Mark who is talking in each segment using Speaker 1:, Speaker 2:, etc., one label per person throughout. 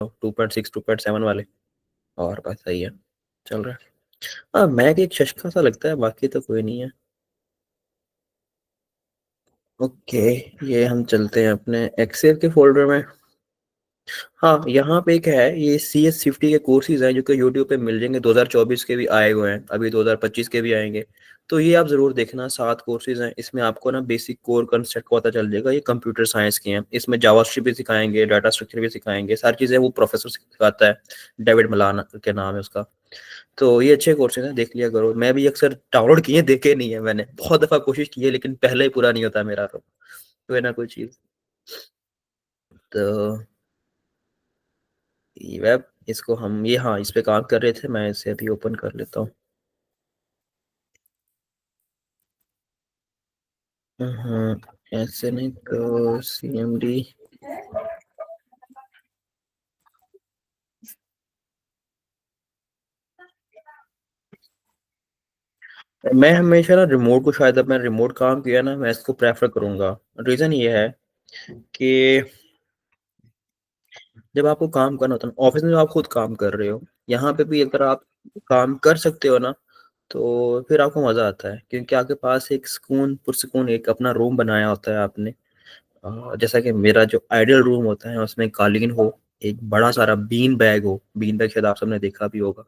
Speaker 1: 2.6 2.7 वाले। और बस सही है, चल रहा है। हाँ, मैक एक शशका सा लगता है, बाकी तो कोई नहीं है। ओके, ये हम चलते हैं अपने एक्सेल के फोल्डर में। हाँ, यहाँ पे एक है, ये CS50 के कोर्सेज हैं जो कि यूट्यूब पे मिल जाएंगे। 2024 के भी आए हुए हैं, अभी 2025 के भी आएंगे। तो ये आप जरूर देखना, 7 कोर्सेज हैं इसमें। आपको ना बेसिक कोर कंसेप्ट का पता चल जाएगा। ये कंप्यूटर साइंस के हैं, इसमें जावास्क्रिप्ट भी सिखाएंगे, डाटा स्ट्रक्चर भी सिखाएंगे, सारी चीजें वो प्रोफेसर सिखाता है। डेविड मलान के नाम है उसका। तो ये अच्छे कोर्सेज हैं, देख लिया करो। मैं भी अक्सर डाउनलोड किए, देखे नहीं है मैंने, बहुत दफा कोशिश की है, लेकिन पहले ही पूरा नहीं होता मेरा। तो कोई ना कोई चीज। तो ई वेब, इसको हम ये, हाँ, इस पे काम कर रहे थे। मैं इसे अभी ओपन कर लेता हूँ। ऐसे नहीं तो CMD। मैं हमेशा ना रिमोट को, शायद अब मैं रिमोट काम किया ना, मैं इसको प्रेफर करूंगा। रीजन ये है कि जब आपको काम करना होता है ना ऑफिस में, आप खुद काम कर रहे हो, यहाँ पे भी अगर आप काम कर सकते हो ना, तो फिर आपको मजा आता है, क्योंकि आपके पास एक सुकून पुरसुकून एक अपना रूम बनाया होता है आपने। जैसा कि मेरा जो आइडियल रूम होता है, उसमें कालीन हो, एक बड़ा सारा बीन बैग हो। बीन बैग शायद आप सबने देखा भी होगा।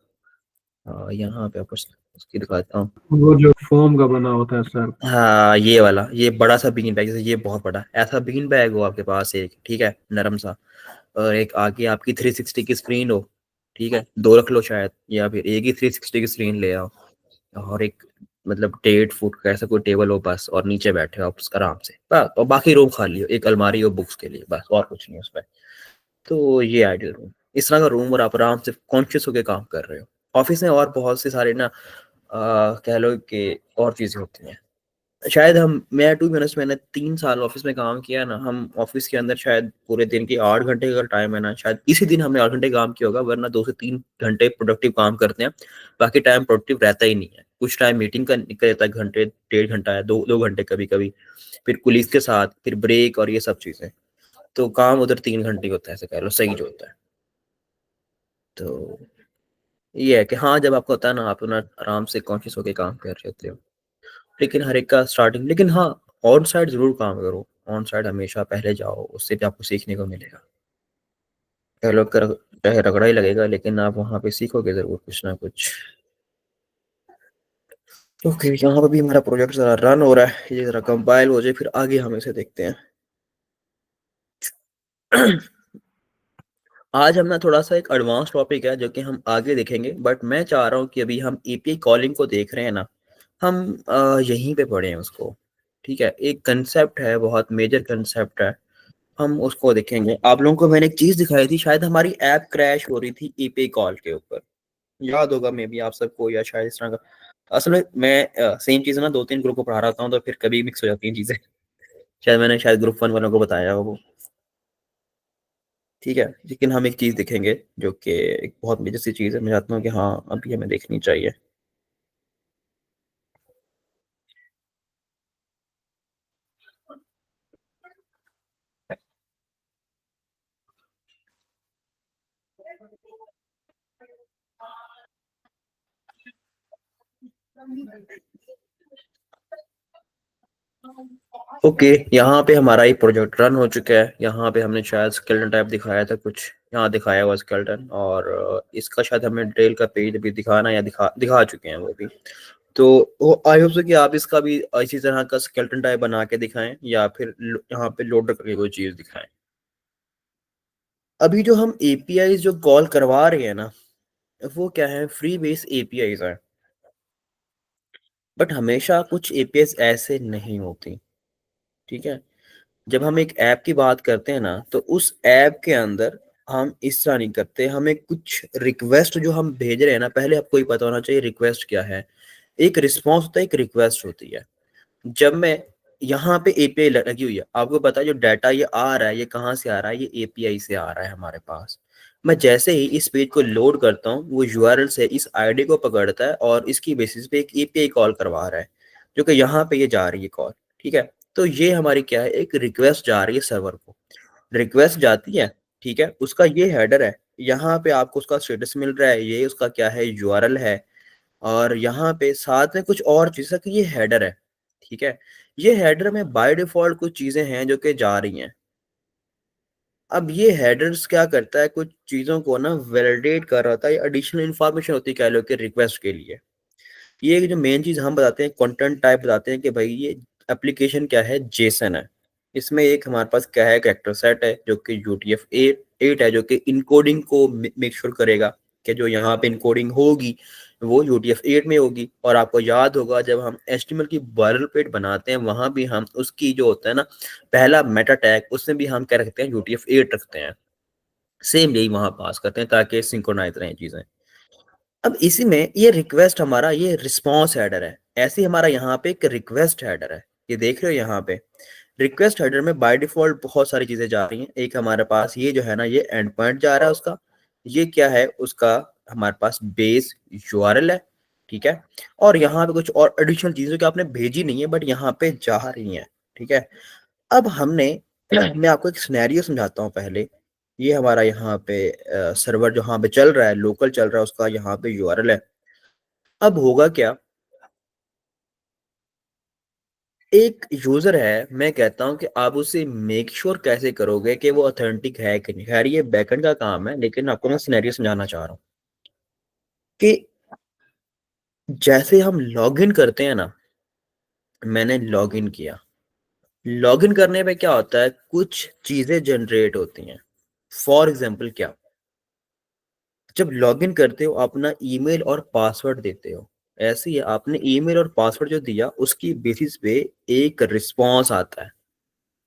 Speaker 1: यहाँ पे आपको उसकी दिखाता हूँ।
Speaker 2: वो जो फोम का बना होता है सर।
Speaker 1: हाँ, ये वाला, ये बड़ा सा बीन बैग, जैसे ये बहुत बड़ा ऐसा बीन बैग हो आपके पास एक, ठीक है, नरम सा। और एक आगे आपकी 360 की स्क्रीन हो, ठीक है, दो रख लो शायद, या फिर एक ही 360 की स्क्रीन ले आओ। और एक, मतलब 1.5 फुट का ऐसा कोई टेबल हो बस, और नीचे बैठे हो आप आराम से बस, और बाकी रूम खाली हो, एक अलमारी हो बुक्स के लिए, बस और कुछ नहीं उसमें। तो ये आइडियल रूम, इस तरह का रूम, और आप आराम से कॉन्शियस होकर काम कर रहे हो। ऑफिस में और बहुत से सारे ना, कह लो कि और चीजें होती हैं। शायद मैं टू बी ऑनेस्ट, मैंने 3 साल ऑफिस में काम किया ना। हम ऑफिस के अंदर शायद पूरे दिन की 8 घंटे का टाइम है ना, शायद इसी दिन हमने 8 घंटे काम किया होगा, वरना 2 से 3 घंटे प्रोडक्टिव काम करते हैं। बाकी टाइम प्रोडक्टिव रहता ही नहीं है। कुछ टाइम मीटिंग का निकल जाता है, घंटे 1.5 घंटा है, 2 2 घंटे कभी कभी। फिर कुलीग के साथ, फिर ब्रेक और ये सब चीजें। तो काम उधर 3 घंटे होता है, ऐसे कह लो, सही जो होता है। तो ये है कि हाँ, जब आपको होता है ना, आप ना आराम से कॉन्शियस होकर काम कर रहे होते हो। लेकिन हर एक का स्टार्टिंग, लेकिन हाँ, ऑन साइड जरूर काम करो। ऑन साइड हमेशा पहले जाओ, उससे भी आपको सीखने को मिलेगा। पहले कर, चाहे रगड़ा ही लगेगा, लेकिन आप वहाँ पे सीखोगे जरूर कुछ ना कुछ। ओके, यहाँ पे भी हमारा प्रोजेक्ट जरा रन हो रहा है, ये जरा कंपाइल हो जाए, फिर आगे हम इसे देखते हैं। आज हम ना थोड़ा सा एक एडवांस टॉपिक है जो कि हम आगे देखेंगे, बट मैं चाह रहा हूँ कि अभी हम API कॉलिंग को देख रहे हैं ना, हम यहीं पे पढ़े हैं उसको। ठीक है, एक कंसेप्ट है, बहुत मेजर कंसेप्ट है, हम उसको देखेंगे। आप लोगों को मैंने एक चीज दिखाई थी, शायद हमारी ऐप क्रैश हो रही थी API कॉल के ऊपर, याद होगा मे बी आप सबको, या शायद इस तरह का। असल में मैं सेम चीज ना 2 3 ग्रुप को पढ़ा रहा हूँ, तो फिर कभी मिक्स हो जाती हैं चीजें। शायद मैंने शायद ग्रुप 1 वालों को बताया हो वो। ठीक है, लेकिन हम एक चीज देखेंगे जो कि एक बहुत मेजर सी चीज है, मैं चाहता हूँ कि हाँ, अभी हमें देखनी चाहिए। ओके, यहाँ पे हमारा एक प्रोजेक्ट रन हो चुका है। यहाँ पे हमने शायद स्केलेटन टाइप दिखाया था कुछ, यहाँ दिखाया हुआ स्केलेटन। और इसका शायद हमें डिटेल का पेज भी दिखाना, या दिखा दिखा चुके हैं वो भी। तो वो आई होप सो कि आप इसका भी इसी तरह का स्केलेटन टाइप बना के दिखाएं, या फिर यहाँ पे लोडर करके कोई चीज दिखाएं। अभी जो हम API जो कॉल करवा रहे हैं ना, वो क्या है, फ्री बेस API है। बट हमेशा कुछ APIs ऐसे नहीं होती। ठीक है, जब हम एक ऐप की बात करते हैं ना, तो उस ऐप के अंदर हम इस तरह नहीं करते। हमें कुछ रिक्वेस्ट जो हम भेज रहे हैं ना, पहले आपको ये पता होना चाहिए रिक्वेस्ट क्या है। एक रिस्पॉन्स होता है, एक रिक्वेस्ट होती है। जब मैं यहाँ पे API लगी हुई है, आपको पता है जो डाटा ये आ रहा है, ये कहाँ से आ रहा है, ये API से आ रहा है हमारे पास। मैं जैसे ही इस पेज को लोड करता हूँ, वो URL से इस ID को पकड़ता है, और इसकी बेसिस पे एक API कॉल करवा रहा है, जो कि यहाँ पे ये जा रही है कॉल। ठीक है, तो ये हमारी क्या है, एक रिक्वेस्ट जा रही है सर्वर को। रिक्वेस्ट जाती है, ठीक है, उसका ये हेडर है, यहाँ पे आपको उसका स्टेटस मिल रहा है, ये उसका क्या है, यूआरएल है। और यहाँ पे साथ में कुछ और चीज़ है कि ये हेडर है, ठीक है। ये हेडर में बाय डिफॉल्ट कुछ चीज़ें हैं जो कि जा रही हैं। अब ये हेडर्स क्या करता है, कुछ चीज़ों को ना वैलिडेट कर रहा था, ये एडिशनल इन्फॉर्मेशन होती है कह लो कि रिक्वेस्ट के लिए। ये जो मेन चीज़ हम बताते हैं, कंटेंट टाइप बताते हैं कि भाई ये एप्लीकेशन क्या है, जेसन है। इसमें एक हमारे पास क्या है, कैरेक्टर सेट है जो कि UTF-8 है, जो कि इनकोडिंग को मेक श्योर करेगा कि जो यहाँ पे इनकोडिंग होगी वो UTF-8 में होगी। और आपको याद होगा जब हम HTML की boilerplate बनाते हैं, वहां भी हम उसकी जो होता है ना पहला मेटा टैग, उसमें भी हम क्या रखते हैं, UTF-8 रखते हैं। सेम यही वहां पास करते हैं ताकि सिंक्रोनाइज रहें चीजें। अब इसी में ये रिक्वेस्ट हमारा ये रिस्पॉन्स हेडर है, ऐसे ही हमारा यहाँ पे एक रिक्वेस्ट हेडर है। ये देख रहे हो यहाँ पे रिक्वेस्ट हेडर में बाय डिफॉल्ट बहुत सारी चीजें जा रही हैं। एक हमारे पास ये जो है ना, ये एंड पॉइंट जा रहा है उसका, ये क्या है उसका, हमारे पास बेस यूआरएल है, ठीक है। और यहाँ पे कुछ और एडिशनल चीजें कि आपने भेजी नहीं है बट यहाँ पे जा रही हैं, ठीक है। अब हमने मैं आपको एक सिनेरियो समझाता हूँ पहले। ये हमारा यहाँ पे सर्वर जहाँ पे चल रहा है, लोकल चल रहा है, उसका यहाँ पे यूआरएल है। अब होगा क्या, एक यूजर है, मैं कहता हूं कि आप उसे मेक श्योर कैसे करोगे कि वो ऑथेंटिक है कि नहीं। खैर ये बैकएंड का काम है, लेकिन आपको मैं सिनेरियो समझाना चाह रहा हूँ कि जैसे हम लॉगिन करते हैं ना, मैंने लॉगिन किया, लॉगिन करने पे क्या होता है, कुछ चीजें जनरेट होती हैं। फॉर एग्जाम्पल क्या, जब लॉगिन करते हो अपना ईमेल और पासवर्ड देते हो, ऐसे ही आपने ईमेल और पासवर्ड जो दिया उसकी बेसिस पे एक रिस्पॉन्स आता है।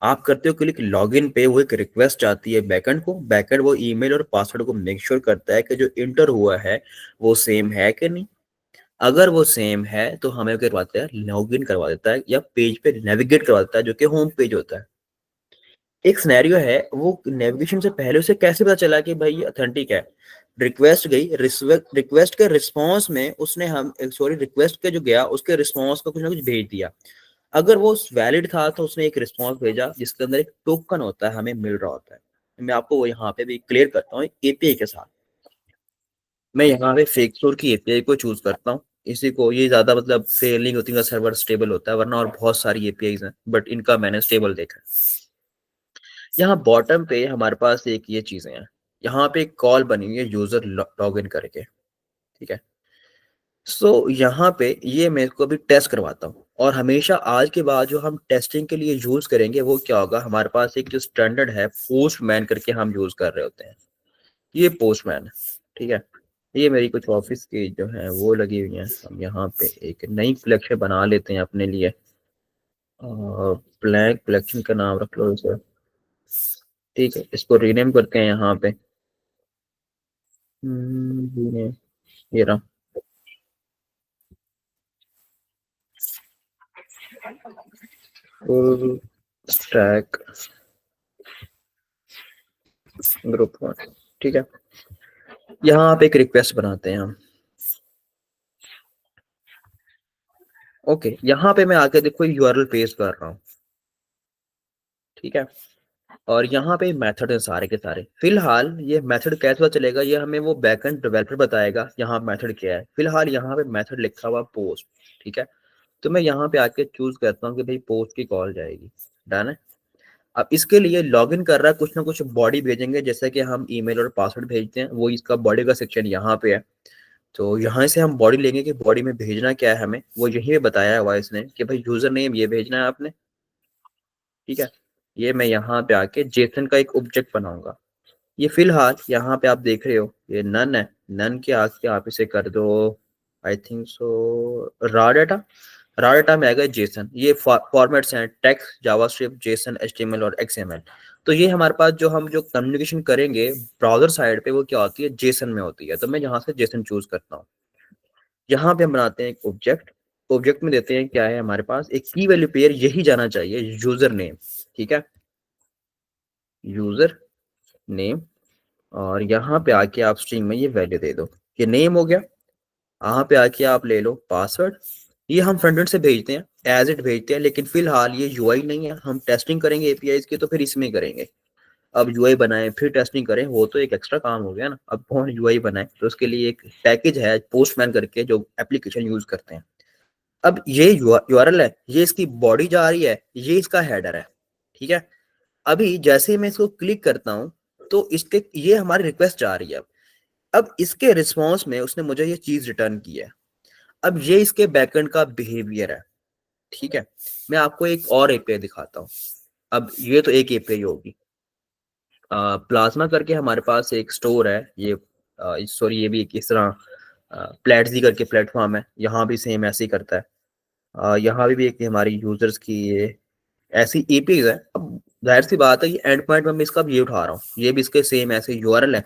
Speaker 1: आप करते हो क्लिक लॉगिन पे, वो एक रिक्वेस्ट आती है बैकएंड को, बैकएंड वो ईमेल और पासवर्ड को मेक श्योर करता है कि जो इंटर हुआ है वो सेम है कि नहीं। अगर वो सेम है तो हमें क्या करवाता है, लॉगिन करवा देता है या पेज पे नेविगेट करवा देता है जो कि होम पेज होता है। एक सिनेरियो है, वो नेविगेशन से पहले उसे कैसे पता चला कि भाई ये ऑथेंटिक है। रिक्वेस्ट गई, रिक्वेस्ट के रिस्पॉन्स में उसने हम सॉरी रिक्वेस्ट के जो गया उसके रिस्पॉन्स का कुछ ना कुछ भेज दिया। अगर वो वैलिड था तो उसने एक रिस्पॉन्स भेजा जिसके अंदर एक टोकन होता है, हमें मिल रहा होता है। मैं आपको वो यहाँ पे भी क्लियर करता हूँ एपीआई के साथ। मैं यहाँ पे फेक स्टोर की एपीआई को चूज करता हूँ। इसी को ये ज्यादा मतलब फेल नहीं होती, सर्वर स्टेबल होता है, वरना और बहुत सारी एपीआई हैं बट इनका मैंने स्टेबल देखा है। यहाँ बॉटम पे हमारे पास एक ये चीजें हैं, यहाँ पे एक कॉल बनी हुई है यूजर लॉग इन करके, ठीक है। सो यहाँ पे ये मैं इसको अभी टेस्ट करवाता हूँ। और हमेशा आज के बाद जो हम टेस्टिंग के लिए यूज करेंगे वो क्या होगा, हमारे पास एक जो स्टैंडर्ड है पोस्टमैन करके हम यूज कर रहे होते हैं। ये पोस्टमैन है, ठीक है। ये मेरी कुछ ऑफिस की जो है वो लगी हुई है। हम यहाँ पे एक नई कलेक्शन बना लेते हैं अपने लिए, और ब्लैक कलेक्शन का नाम रख लो इसे, ठीक है। इसको रीनेम करते हैं यहाँ पे, rename, ये रहा। फुल स्टैक ग्रुप वन, ठीक है। यहाँ आप एक रिक्वेस्ट बनाते हैं हम, ओके। यहाँ पे मैं आके देखो यूआरएल पेस्ट कर रहा हूँ, ठीक है। और यहाँ पे मेथड है सारे के सारे। फिलहाल ये मेथड कैसे पता चलेगा, ये हमें वो बैकएंड डेवलपर बताएगा यहाँ मेथड क्या है। फिलहाल यहाँ पे मेथड लिखा हुआ पोस्ट, ठीक है। तो मैं यहाँ पे आके चूज करता हूँ कि भाई पोस्ट की कॉल जाएगी, डन है। अब इसके लिए लॉगिन कर रहा है, कुछ ना कुछ बॉडी भेजेंगे, जैसे कि हम ईमेल और पासवर्ड भेजते हैं, वो इसका बॉडी का सेक्शन यहाँ पे है। तो यहाँ से हम बॉडी लेंगे कि बॉडी में भेजना क्या है हमें, वो यही पे बताया हुआ है इसने कि भाई यूजर नेम ये भेजना है आपने, ठीक है। ये मैं यहाँ पे आके जेसन का एक ऑब्जेक्ट बनाऊंगा। ये फिलहाल यहाँ पे आप देख रहे हो ये नन है, नन के आके आप इसे कर दो, I think so raw data. Raw data में आएगा जेसन। ये फॉर्मेट्स हैं टेक्स्ट, जावास्क्रिप्ट, जेसन, एचटीएमएल और एक्सएमएल। तो ये हमारे पास जो हम जो कम्युनिकेशन करेंगे ब्राउजर साइड पे वो क्या होती है, जेसन में होती है। तो मैं यहाँ से जेसन चूज करता हूँ। यहाँ पे हम बनाते हैं एक ऑब्जेक्ट, ऑब्जेक्ट में देते हैं क्या है हमारे पास, एक की वैल्यू पेयर यही जाना चाहिए, यूजर नेम, ठीक है, यूजर नेम। और यहाँ पे आके आप स्ट्रिंग में ये वैल्यू दे दो, ये नेम हो गया। यहाँ पे आके आप ले लो पासवर्ड। ये हम फ्रंट एंड से भेजते हैं, एज इट भेजते हैं, लेकिन फिलहाल ये यूआई नहीं है, हम टेस्टिंग करेंगे एपीआई की तो फिर इसमें करेंगे। अब यूआई बनाए फिर टेस्टिंग करें, वो तो एक एक्स्ट्रा काम हो गया ना। अब कौन यूआई बनाए, तो उसके लिए एक पैकेज है पोस्टमैन करके जो एप्लीकेशन यूज करते हैं। अब ये यूआरएल है, ये इसकी बॉडी जा रही है, ये इसका हेडर है, ठीक है। अभी जैसे ही मैं इसको क्लिक करता हूं तो इसके ये हमारी रिक्वेस्ट जा रही है। अब इसके रिस्पॉन्स में उसने मुझे ये चीज रिटर्न की है। अब ये इसके बैकएंड का बिहेवियर है, ठीक है। मैं आपको एक और एपीआई दिखाता हूँ। अब ये तो एक एपीआई होगी, प्लाज्मा करके हमारे पास एक स्टोर है। ये सॉरी, ये भी एक इस तरह प्लेटजी करके प्लेटफॉर्म है, यहाँ भी सेम ऐसे ही करता है। यहाँ भी एक हमारी यूजर्स की ये ऐसी एपीआई है। अब जाहिर सी बात है, ये एंड पॉइंट में मैं इसका भी ये उठा रहा हूँ, ये भी इसके सेम ऐसे यूआरएल है।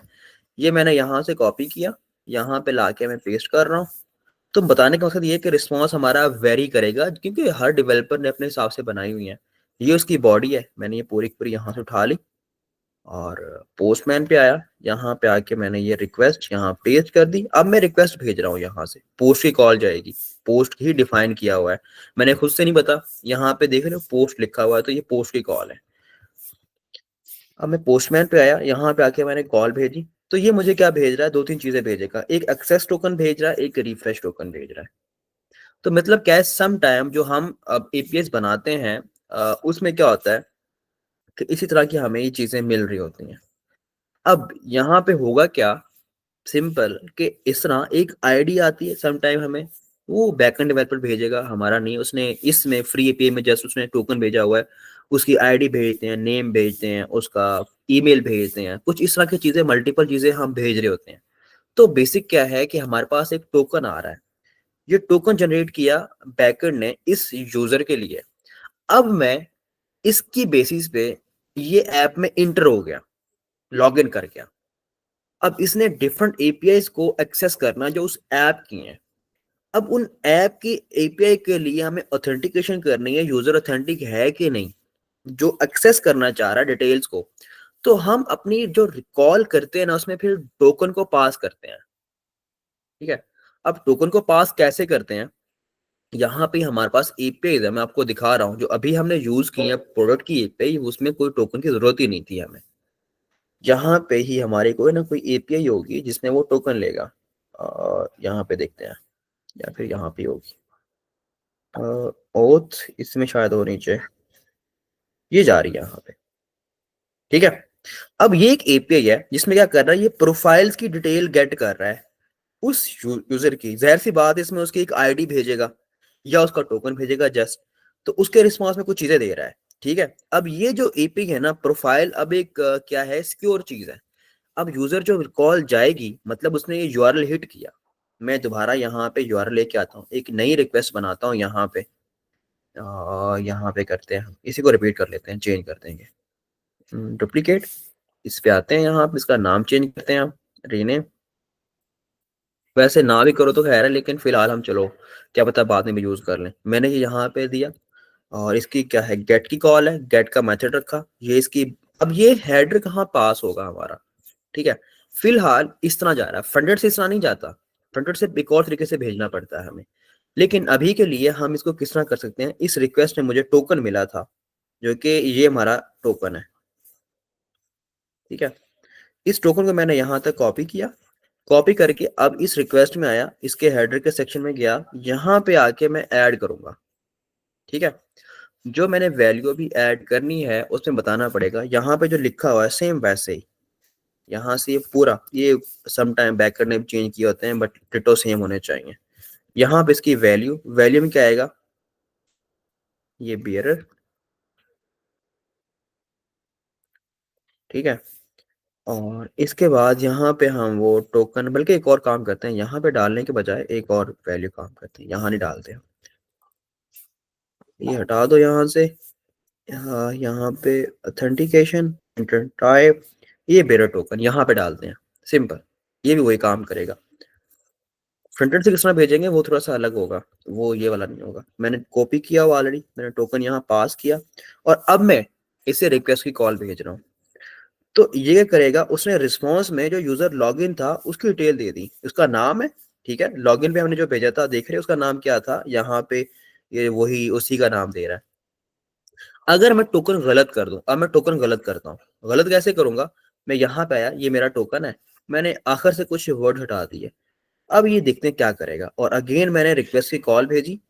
Speaker 1: ये मैंने यहाँ से कॉपी किया, यहाँ पे लाके मैं पेस्ट कर रहा हूँ। तो बताने का मकसद ये है कि रिस्पॉन्स हमारा वेरी करेगा, क्योंकि हर डेवलपर ने अपने हिसाब से बनाई हुई है। ये उसकी बॉडी है, मैंने ये पूरी पूरी यहाँ से उठा ली और पोस्टमैन पे आया। यहाँ पे आके मैंने ये रिक्वेस्ट यहाँ पेस्ट कर दी। अब मैं रिक्वेस्ट भेज रहा हूँ, यहाँ से पोस्ट की कॉल जाएगी। पोस्ट ही डिफाइन किया हुआ है, मैंने खुद से नहीं बता, यहाँ पे देख रहे हो पोस्ट लिखा हुआ है, तो ये पोस्ट की कॉल है। अब मैं पोस्टमैन पे आया, यहाँ पे आके मैंने कॉल भेजी। तो ये मुझे क्या भेज रहा है, दो तीन चीजें भेजेगा। एक एक्सेस टोकन भेज रहा है, एक रिफ्रेश टोकन भेज रहा है। तो मतलब क्या है, सम टाइम जो हम अब एपीएस बनाते हैं उसमें क्या होता है कि इसी तरह की हमें ये चीजें मिल रही होती हैं। अब यहाँ पे होगा क्या, सिंपल, कि इस तरह एक आईडी आती है सम टाइम हमें, वो बैकएंड डेवलपर भेजेगा, हमारा नहीं। उसने इसमें फ्री एपीआई में जस्ट उसने टोकन भेजा हुआ है, उसकी आईडी भेजते हैं, नेम भेजते हैं, उसका ईमेल भेजते हैं, कुछ इस तरह की चीजें, मल्टीपल चीजें हम भेज रहे होते हैं। तो बेसिक क्या है कि हमारे पास एक टोकन आ रहा है, ये टोकन जनरेट किया बैकएंड ने इस यूजर के लिए। अब मैं इसकी बेसिस पे ये ऐप में इंटर हो गया, लॉगिन कर गया। अब इसने डिफरेंट एपीआई को एक्सेस करना जो उस ऐप की हैं। अब उन ऐप की एपीआई के लिए हमें ऑथेंटिकेशन करनी है, यूजर ऑथेंटिक है कि नहीं, जो एक्सेस करना चाह रहा है डिटेल्स को। तो हम अपनी जो रिकॉल करते हैं ना, उसमें फिर टोकन को पास करते हैं, ठीक है। अब टोकन को पास कैसे करते हैं, यहाँ पे हमारे पास एपीआई है, मैं आपको दिखा रहा हूँ जो अभी हमने यूज की है प्रोडक्ट की एपीआई, उसमें कोई टोकन की जरूरत ही नहीं थी हमें। यहाँ पे ही हमारी कोई ना कोई एपीआई होगी जिसमें वो टोकन लेगा। यहाँ पे देखते हैं, या फिर यहाँ पे होगी ओथ, इसमें शायद होनी चाहिए, ये जा रही है यहाँ पे, ठीक है। अब ये एक एपीआई है जिसमें क्या कर रहा है, ये प्रोफाइल्स की डिटेल गेट कर रहा है उस यूजर की। जाहिर सी बात है, इसमें उसकी एक आईडी भेजेगा या उसका टोकन भेजेगा जस्ट, तो उसके रिस्पॉन्स में कुछ चीजें दे रहा है, ठीक है। अब ये जो एपीआई है ना प्रोफाइल, अब एक क्या है, सिक्योर चीज है। अब यूजर जो कॉल जाएगी, मतलब उसने ये यूआरएल हिट किया, मैं दोबारा यहाँ पे यूआरएल लेके आता हूँ, एक नई रिक्वेस्ट बनाता हूँ यहाँ पे। यहाँ पे करते हैं हम इसी को रिपीट कर लेते हैं, चेंज कर देंगे, डुप्लीकेट, इस पे आते हैं, यहाँ पे इसका नाम चेंज करते हैं हम, रीनेम। वैसे ना भी करो तो खैर है, लेकिन फिलहाल हम चलो क्या पता बाद में भी यूज कर लें। मैंने ये यहाँ पे दिया और इसकी क्या है, गेट की कॉल है, गेट का मेथड रखा, ये इसकी। अब ये हेडर कहाँ पास होगा हमारा, ठीक है। फिलहाल इस तरह जा रहा है, फ्रंटेड से इस तरह नहीं जाता, फ्रंटेड से एक और तरीके से भेजना पड़ता है हमें। लेकिन अभी के लिए हम इसको किस तरह कर सकते हैं, इस रिक्वेस्ट में मुझे टोकन मिला था, जो कि ये हमारा टोकन है, ठीक है। इस टोकन को मैंने यहाँ तक कॉपी किया, कॉपी करके अब इस रिक्वेस्ट में आया, इसके हेडर के सेक्शन में गया, यहाँ पे आके मैं ऐड करूंगा, ठीक है। जो मैंने वैल्यू भी ऐड करनी है उसमें बताना पड़ेगा, यहाँ पे जो लिखा हुआ है सेम वैसे ही, यहाँ से ये पूरा, ये सम टाइम बैक करने में चेंज किए होते हैं बट डिटो सेम होने चाहिए। यहाँ पे इसकी वैल्यू, वैल्यू में क्या आएगा, ये बियरर, ठीक है। और इसके बाद यहाँ पे हम वो टोकन, बल्कि एक और काम करते हैं, यहाँ पे डालने के बजाय एक और वैल्यू काम करते हैं, यहाँ नहीं डालते हैं, ये हटा दो यहाँ से। यहाँ पे ऑथेंटिकेशन टाइप, ये बेरर टोकन यहाँ पे डालते हैं, सिंपल, ये भी वही काम करेगा। फ्रंट एंड से किस तरह भेजेंगे वो थोड़ा सा अलग होगा, वो ये वाला नहीं होगा। मैंने कॉपी किया हुआ ऑलरेडी, मैंने टोकन यहाँ पास किया और अब मैं इसे रिक्वेस्ट की कॉल भेज रहा हूँ। तो ये क्या करेगा, उसने रिस्पॉन्स में जो यूजर लॉगिन था उसकी डिटेल दे दी, उसका नाम है, ठीक है। लॉगिन पे हमने जो भेजा था देख रहे हैं उसका नाम क्या था, यहाँ पे ये वही उसी का नाम दे रहा है। अगर मैं टोकन गलत कर दूं, अब मैं टोकन गलत करता हूँ, गलत कैसे करूंगा? मैं यहाँ पे आया, ये मेरा टोकन है, मैंने आखिर से कुछ वर्ड हटा दिए। अब ये देखते हैं क्या करेगा। और अगेन मैंने रिक्वेस्ट की कॉल भेजी,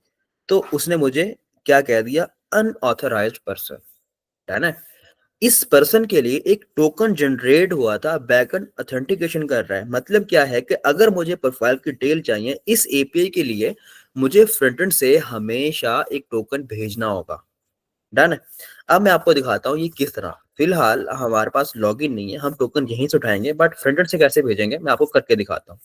Speaker 1: तो उसने मुझे क्या कह दिया, अनऑथराइज्ड पर्सन, है ना। इस पर्सन के लिए एक टोकन जनरेट हुआ था, बैकएंड ऑथेंटिकेशन कर रहा है। मतलब क्या है कि अगर मुझे प्रोफाइल की डिटेल चाहिए इस एपीआई के लिए, मुझे फ्रंट एंड से हमेशा एक टोकन भेजना होगा। डन है। अब मैं आपको दिखाता हूँ ये किस तरह। फिलहाल हमारे पास लॉगिन नहीं है, हम टोकन यहीं से उठाएंगे, बट फ्रंट एंड से कैसे भेजेंगे मैं आपको करके दिखाता हूँ।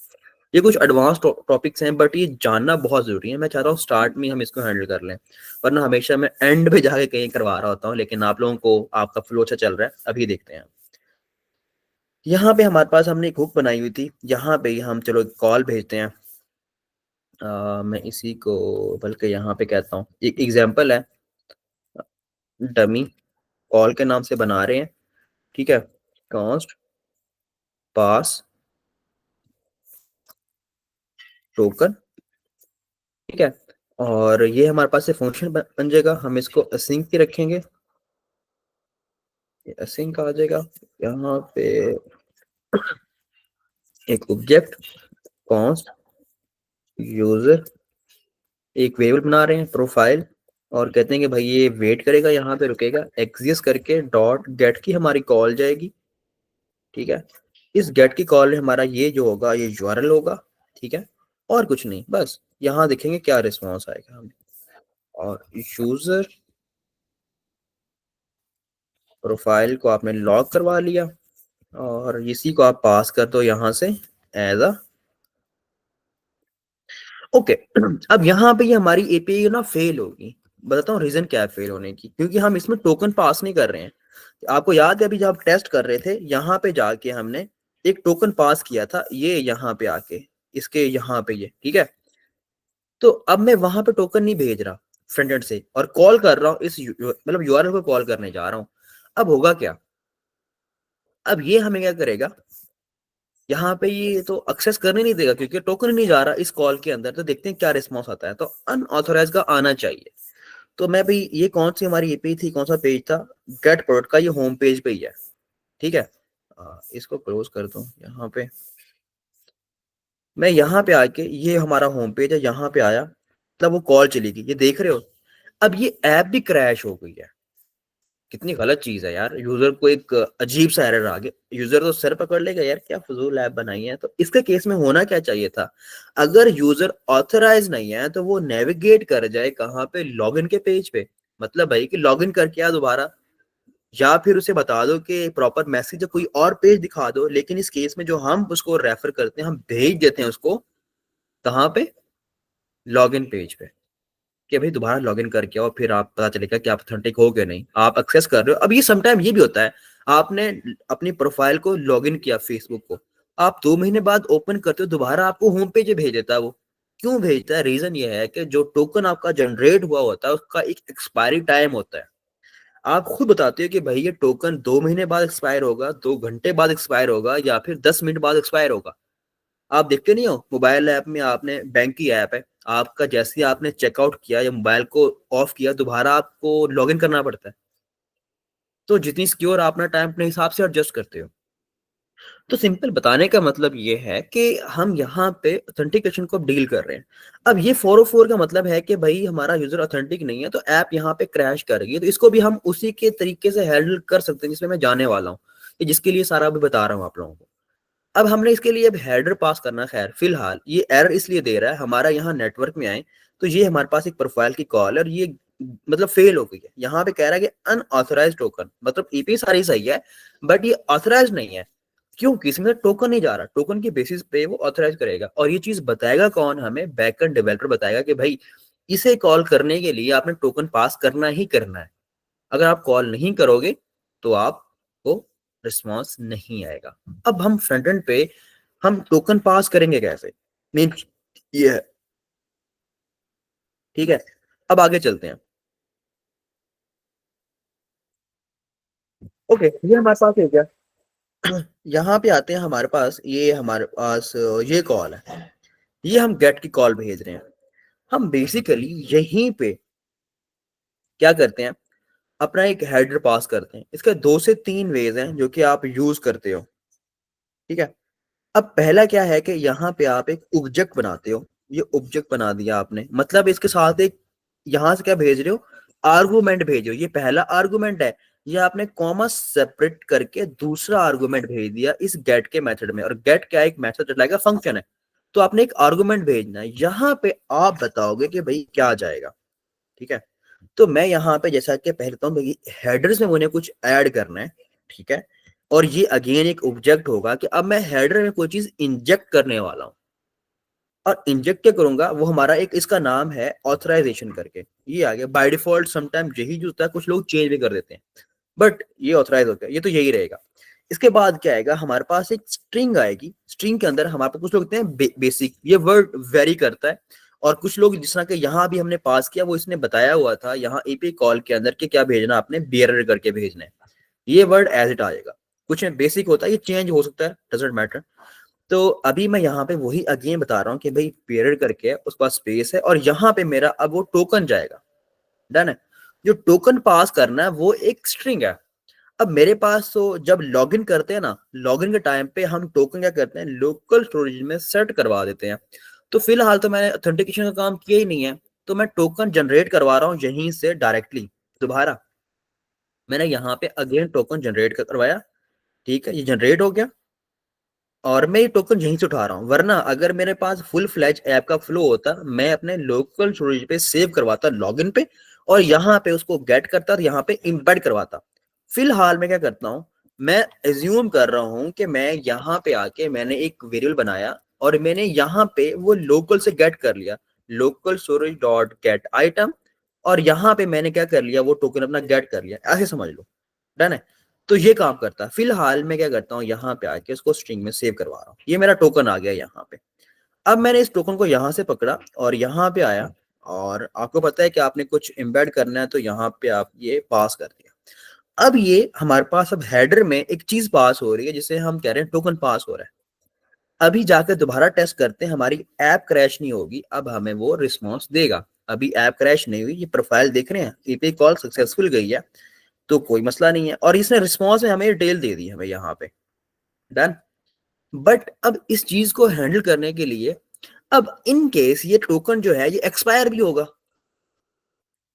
Speaker 1: ये कुछ एडवांस टॉपिक्स हैं, बट ये जानना बहुत जरूरी है। मैं चाहता हूँ स्टार्ट में हम इसको हैंडल कर लें, वरना हमेशा मैं एंड पे जाके कहीं करवा रहा होता हूँ। लेकिन आप लोगों को आपका फ्लो अच्छा चल रहा है, अभी देखते हैं। यहाँ पे हमारे पास हमने एक हुक बनाई हुई थी, यहाँ पे हम चलो कॉल भेजते हैं। मैं इसी को बल्कि यहाँ पे कहता हूँ, एक एग्जाम्पल है, डमी कॉल के नाम से बना रहे हैं, ठीक है। कॉस्ट पास टोकन, ठीक है। और ये हमारे पास से फंक्शन बन जाएगा, हम इसको असिंक की रखेंगे, असिंक आ जाएगा। यहाँ पे एक ऑब्जेक्ट कॉन्स्ट यूजर, एक वेरिएबल बना रहे हैं प्रोफाइल, और कहते हैं कि भाई ये वेट करेगा, यहाँ पे रुकेगा, एग्जिस्ट करके डॉट गेट की हमारी कॉल जाएगी, ठीक है। इस गेट की कॉल में हमारा ये जो होगा ये यूआरएल होगा, ठीक है। और कुछ नहीं, बस यहाँ देखेंगे क्या रिस्पॉन्स आएगा हमें। और यूजर प्रोफाइल को आपने लॉग करवा लिया, और इसी को आप पास कर दो यहाँ से एज अ, ओके। अब यहाँ पे ये हमारी एपीआई ना फेल होगी। बताता हूँ रीजन क्या है फेल होने की, क्योंकि हम इसमें टोकन पास नहीं कर रहे हैं। आपको याद है अभी जब आप टेस्ट कर रहे थे, यहाँ पे जाके हमने एक टोकन पास किया था, ये यहाँ पे आके इसके यहाँ पे ये, ठीक है। तो अब मैं वहां पे टोकन नहीं भेज रहा फ्रंट एंड से, और कॉल कर रहा हूँ इस मतलब यूआरएल को कॉल करने जा रहा हूँ। अब होगा क्या, अब ये हमें क्या करेगा, यहाँ पे ये तो एक्सेस करने नहीं देगा क्योंकि टोकन ही नहीं जा रहा इस कॉल के अंदर। तो देखते हैं क्या रिस्पॉन्स आता है। तो अनऑथोराइज का आना चाहिए। तो मैं भाई, ये कौन सी हमारी एपीआई थी, कौन सा पेज था, गेट प्रोडक्ट का, ये होम पेज पे ही है, ठीक है। इसको क्लोज कर दूं यहाँ पे। मैं यहाँ पे आके, ये हमारा होम पेज है, यहाँ पे आया, तब वो कॉल चली गई, ये देख रहे हो। अब ये ऐप भी क्रैश हो गई है। कितनी गलत चीज है यार, यूजर को एक अजीब सा एरर आ गया। यूजर तो सर पकड़ लेगा यार, क्या फजूल ऐप बनाई है। तो इसके केस में होना क्या चाहिए था, अगर यूजर ऑथराइज नहीं है तो वो नेविगेट कर जाए कहाँ पे, लॉगिन के पेज पे। मतलब भाई कि लॉगिन करके आ दोबारा, या फिर उसे बता दो कि प्रॉपर मैसेज कोई और पेज दिखा दो। लेकिन इस केस में जो हम उसको रेफर करते हैं, हम भेज देते हैं उसको कहाँ पे, लॉगिन पेज पे, कि भाई दोबारा लॉगिन करके आओ, फिर आप पता चलेगा कि आप ऑथेंटिक हो गए नहीं, आप एक्सेस कर रहे हो। अब ये समटाइम ये भी होता है, आपने अपनी प्रोफाइल को लॉगिन किया फेसबुक को, आप 2 महीने बाद ओपन करते हो, दोबारा आपको होम पेज भेज देता है। वो क्यों भेजता है, रीजन ये है कि जो टोकन आपका जनरेट हुआ होता है उसका एक एक्सपायरी टाइम होता है। आप खुद बताते हो कि भाई ये टोकन 2 महीने बाद एक्सपायर होगा, 2 घंटे बाद एक्सपायर होगा, या फिर 10 मिनट बाद एक्सपायर होगा। आप देखते नहीं हो मोबाइल ऐप में, आपने बैंक की ऐप है आपका, जैसे ही आपने चेकआउट किया या मोबाइल को ऑफ किया, दोबारा आपको लॉगिन करना पड़ता है। तो जितनी सिक्योर आप अपना टाइम अपने हिसाब से एडजस्ट करते हो। तो सिंपल बताने का मतलब ये है कि हम यहाँ पे ऑथेंटिकेशन को डील कर रहे हैं। अब ये 404 का मतलब है कि भाई हमारा यूजर ऑथेंटिक नहीं है तो ऐप यहाँ पे क्रैश कर रही है। तो इसको भी हम उसी के तरीके से हैंडल कर सकते हैं जिसमें मैं जाने वाला हूँ, जिसके लिए सारा भी बता रहा हूँ आप लोगों को। अब हमने इसके लिए अब हेडर पास करना। खैर फिलहाल ये एरर इसलिए दे रहा है, हमारा यहाँ नेटवर्क में आए तो ये हमारे पास एक प्रोफाइल की कॉल है, और ये मतलब फेल हो गई है। यहाँ पे कह रहा है कि अनऑथराइज टोकन, मतलब ईपी सारी सही है बट ये ऑथराइज नहीं है। क्योंकि इसमें टोकन नहीं जा रहा, टोकन के बेसिस पे वो ऑथराइज करेगा। और ये चीज बताएगा कौन हमें, बैकएंड डेवलपर बताएगा कि भाई इसे कॉल करने के लिए आपने टोकन पास करना ही करना है। अगर आप कॉल नहीं करोगे तो आपको रिस्पॉन्स नहीं आएगा। अब हम फ्रंट एंड पे हम टोकन पास करेंगे कैसे, मीन ये है, ठीक है। अब आगे चलते हैं। ओके, ये हमारे पास है क्या, यहाँ पे आते हैं। हमारे पास ये, हमारे पास ये कॉल है, ये हम गेट की कॉल भेज रहे हैं। हम बेसिकली यहीं पे क्या करते हैं, अपना एक हेडर पास करते हैं। इसके 2 से 3 वेज हैं जो कि आप यूज करते हो, ठीक है। अब पहला क्या है कि यहाँ पे आप एक ऑब्जेक्ट बनाते हो। ये ऑब्जेक्ट बना दिया आपने, मतलब इसके साथ एक यहाँ से क्या भेज रहे हो, आर्गुमेंट भेज रहे हो। ये पहला आर्गुमेंट है, ये आपने कॉमा सेपरेट करके दूसरा आर्गुमेंट भेज दिया इस गेट के मेथड में। और गेट क्या है, एक मेथड लाइक फंक्शन है। तो आपने एक आर्गुमेंट भेजना है, यहाँ पे आप बताओगे कि भाई क्या जाएगा, ठीक है। तो मैं यहाँ पे जैसा कि पहले तो हेडर्स में मुझे कुछ ऐड करना है, ठीक है। और ये अगेन एक ऑब्जेक्ट होगा कि अब मैं हेडर में कोई चीज इंजेक्ट करने वाला हूँ। और इंजेक्ट क्या करूंगा, वो हमारा एक इसका नाम है ऑथराइजेशन करके। ये आ गया बाय डिफॉल्ट, समटाइम यही जो होता है, कुछ लोग चेंज भी कर देते हैं, बट ये ऑथराइज होता है, ये तो यही रहेगा। इसके बाद क्या आएगा, हमारे पास एक स्ट्रिंग आएगी। स्ट्रिंग के अंदर हमारे पास कुछ लोग होते हैं बेसिक, ये वर्ड वेरी करता है। और कुछ लोग जिस तरह के यहाँ भी हमने पास किया, वो इसने बताया हुआ था यहाँ एपीआई कॉल के अंदर कि क्या भेजना, आपने बियरर करके भेजना है। ये वर्ड एज इट आएगा। कुछ में बेसिक होता है, ये चेंज हो सकता है, डजंट मैटर। तो अभी मैं यहाँ पे वही अगेन बता रहा हूँ कि भाई पेरियड करके उसके पास स्पेस है, और यहाँ पे मेरा अब वो टोकन जाएगा। डन है। जो टोकन पास करना है वो एक स्ट्रिंग है। अब मेरे पास तो जब लॉगिन करते हैं ना, लॉगिन के टाइम पे हम टोकन क्या करते हैं, लोकल स्टोरेज में सेट करवा देते हैं। तो फिलहाल तो मैंने ऑथेंटिकेशन का काम किया ही नहीं है, तो मैं टोकन जनरेट करवा रहा हूँ यहीं से डायरेक्टली। दोबारा मैंने यहाँ पे अगेन टोकन जनरेट करवाया, ठीक है, ये जनरेट हो गया। और मैं ये टोकन यहीं से उठा रहा हूँ, वरना अगर मेरे पास फुल फ्लैज ऐप का फ्लो होता, मैं अपने लोकल स्टोरेज पे सेव करवाता लॉगिन पे, और यहाँ पे उसको गेट करता और यहाँ पे इम्बेड करवाता। फिलहाल मैं क्या करता हूँ, मैं एज्यूम कर रहा हूँ कि मैं यहाँ पे आके मैंने एक वेरिएबल बनाया, और मैंने यहाँ पे वो लोकल से गेट कर लिया, local storage dot gate item. और यहाँ पे मैंने क्या कर लिया, वो टोकन अपना गेट कर लिया, ऐसे समझ लो। डन है। तो ये काम करता है। फिलहाल मैं क्या करता हूँ, यहाँ पे आके इसको स्ट्रिंग में सेव करवा रहा हूँ, ये मेरा टोकन आ गया यहाँ पे। अब मैंने इस टोकन को यहाँ से पकड़ा और यहाँ पे आया, और आपको पता है कि आपने कुछ एम्बेड करना है, तो यहाँ पे आप ये पास कर दिया। अब ये हमारे पास अब हेडर में एक चीज पास हो रही है, जिसे हम कह रहे हैं टोकन पास हो रहा है। अभी जाकर दोबारा टेस्ट करते हैं, हमारी ऐप क्रैश नहीं होगी, अब हमें वो रिस्पॉन्स देगा। अभी ऐप क्रैश नहीं हुई, ये प्रोफाइल देख रहे हैं, एपीआई कॉल सक्सेसफुल गई है, तो कोई मसला नहीं है। और इसने रिस्पॉन्स में हमें डिटेल दे दी हमें यहाँ पे। डन। बट अब इस चीज को हैंडल करने के लिए, अब इन केस ये टोकन जो है ये एक्सपायर भी होगा,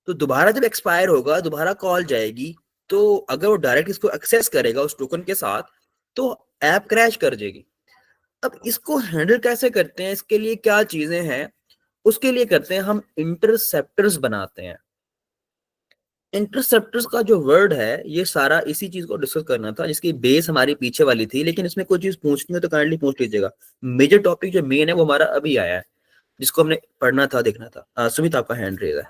Speaker 1: तो दोबारा जब एक्सपायर होगा दोबारा कॉल जाएगी, तो अगर वो डायरेक्ट इसको एक्सेस करेगा उस टोकन के साथ, तो ऐप क्रैश कर जाएगी। अब इसको हैंडल कैसे करते हैं, इसके लिए क्या चीजें हैं, उसके लिए करते हैं हम इंटरसेप्टर्स बनाते हैं। इंटरसेप्टर्स का जो वर्ड है, ये सारा इसी चीज को डिस्कस करना था, जिसकी बेस हमारी पीछे वाली थी, लेकिन इसमें कोई चीज पूछनी हो तो काइंडली पूछ लीजिएगा। मेजर टॉपिक जो मेन है वो हमारा अभी आया है, जिसको हमने पढ़ना था, देखना था। सुमित, आपका हैंड रेज है।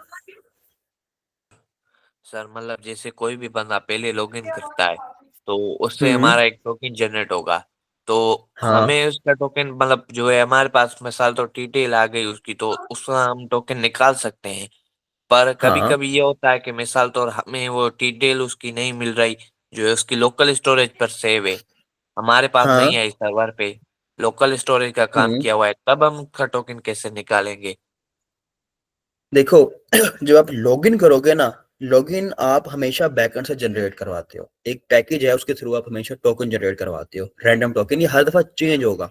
Speaker 3: सर मतलब जैसे कोई भी बंदा पहले लॉगिन करता है तो उससे
Speaker 1: हम्म।
Speaker 3: हमारा एक टोकन जनरेट होगा। तो
Speaker 1: हाँ
Speaker 3: हमें उसका टोकन मतलब जो है हमारे पास मिसाल तो डिटेल आ गई उसकी तो उसका हम टोकन निकाल सकते हैं। पर कभी
Speaker 1: हाँ
Speaker 3: कभी ये होता है कि मिसाल तो हमें वो डिटेल उसकी नहीं मिल रही जो है उसकी लोकल स्टोरेज पर सेव है, हमारे पास
Speaker 1: हाँ।
Speaker 3: नहीं है इस सर्वर पे लोकल स्टोरेज का काम
Speaker 1: हम्म।
Speaker 3: किया हुआ है, तब हम उसका टोकन कैसे निकालेंगे?
Speaker 1: देखो, जब आप लॉगिन करोगे ना, लॉगिन आप हमेशा बैकएंड से जनरेट करवाते हो, एक पैकेज है उसके थ्रू आप हमेशा टोकन जनरेट करवाते हो, रैंडम टोकन, ये हर दफा चेंज होगा,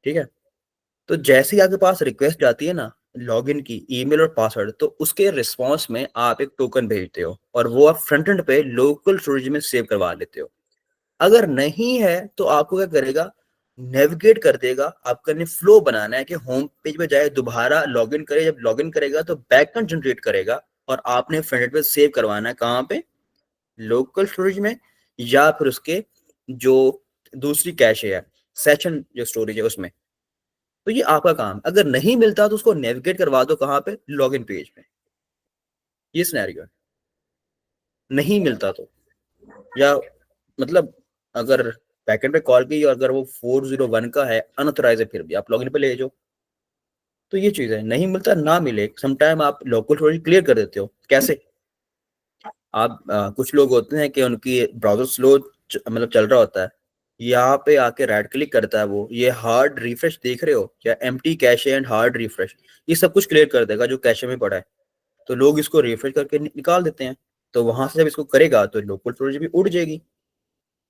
Speaker 1: ठीक है। तो जैसे ही आपके पास रिक्वेस्ट जाती है ना लॉगिन की, ईमेल और पासवर्ड, तो उसके रिस्पॉन्स में आप एक टोकन भेजते हो, और वो आप फ्रंट एंड पे लोकल स्टोरेज में सेव करवा लेते हो। अगर नहीं है तो आपको क्या करेगा, नेविगेट कर देगा। आपका ने फ्लो बनाना है कि होम पेज पे जाए, दोबारा लॉगिन करे, जब लॉगिन करेगा तो बैकएंड जनरेट करेगा, और आपने फ्रंट एंड पे सेव करवाना है कहाँ पे, लोकल स्टोरेज में, या फिर उसके जो दूसरी कैशे है, सेशन जो स्टोरेज है उसमें। तो ये आपका काम, अगर नहीं मिलता तो उसको नेविगेट करवा दो कहाँ पे, लॉगिन पेज पे। ये सिनेरियो है। नहीं मिलता तो, या मतलब अगर बैकएंड पे कॉल की और अगर वो 401 का है, अनऑथराइज है, फिर भी आप लॉगिन पे ले जाओ। तो ये चीज है, नहीं मिलता ना मिले, समटाइम आप लोकल स्टोरेज क्लियर कर देते हो। कैसे? आप कुछ लोग होते हैं कि उनकी ब्राउजर स्लो मतलब चल रहा होता है, यहाँ पे आके राइट क्लिक करता है वो, ये हार्ड रिफ्रेश देख रहे हो क्या, empty cache and hard refresh, ये सब कुछ क्लियर कर देगा जो कैशे में पड़ा है। तो लोग इसको रिफ्रेश करके निकाल देते हैं। तो वहां से जब इसको करेगा तो लोकल स्टोरेज भी उड़ जाएगी।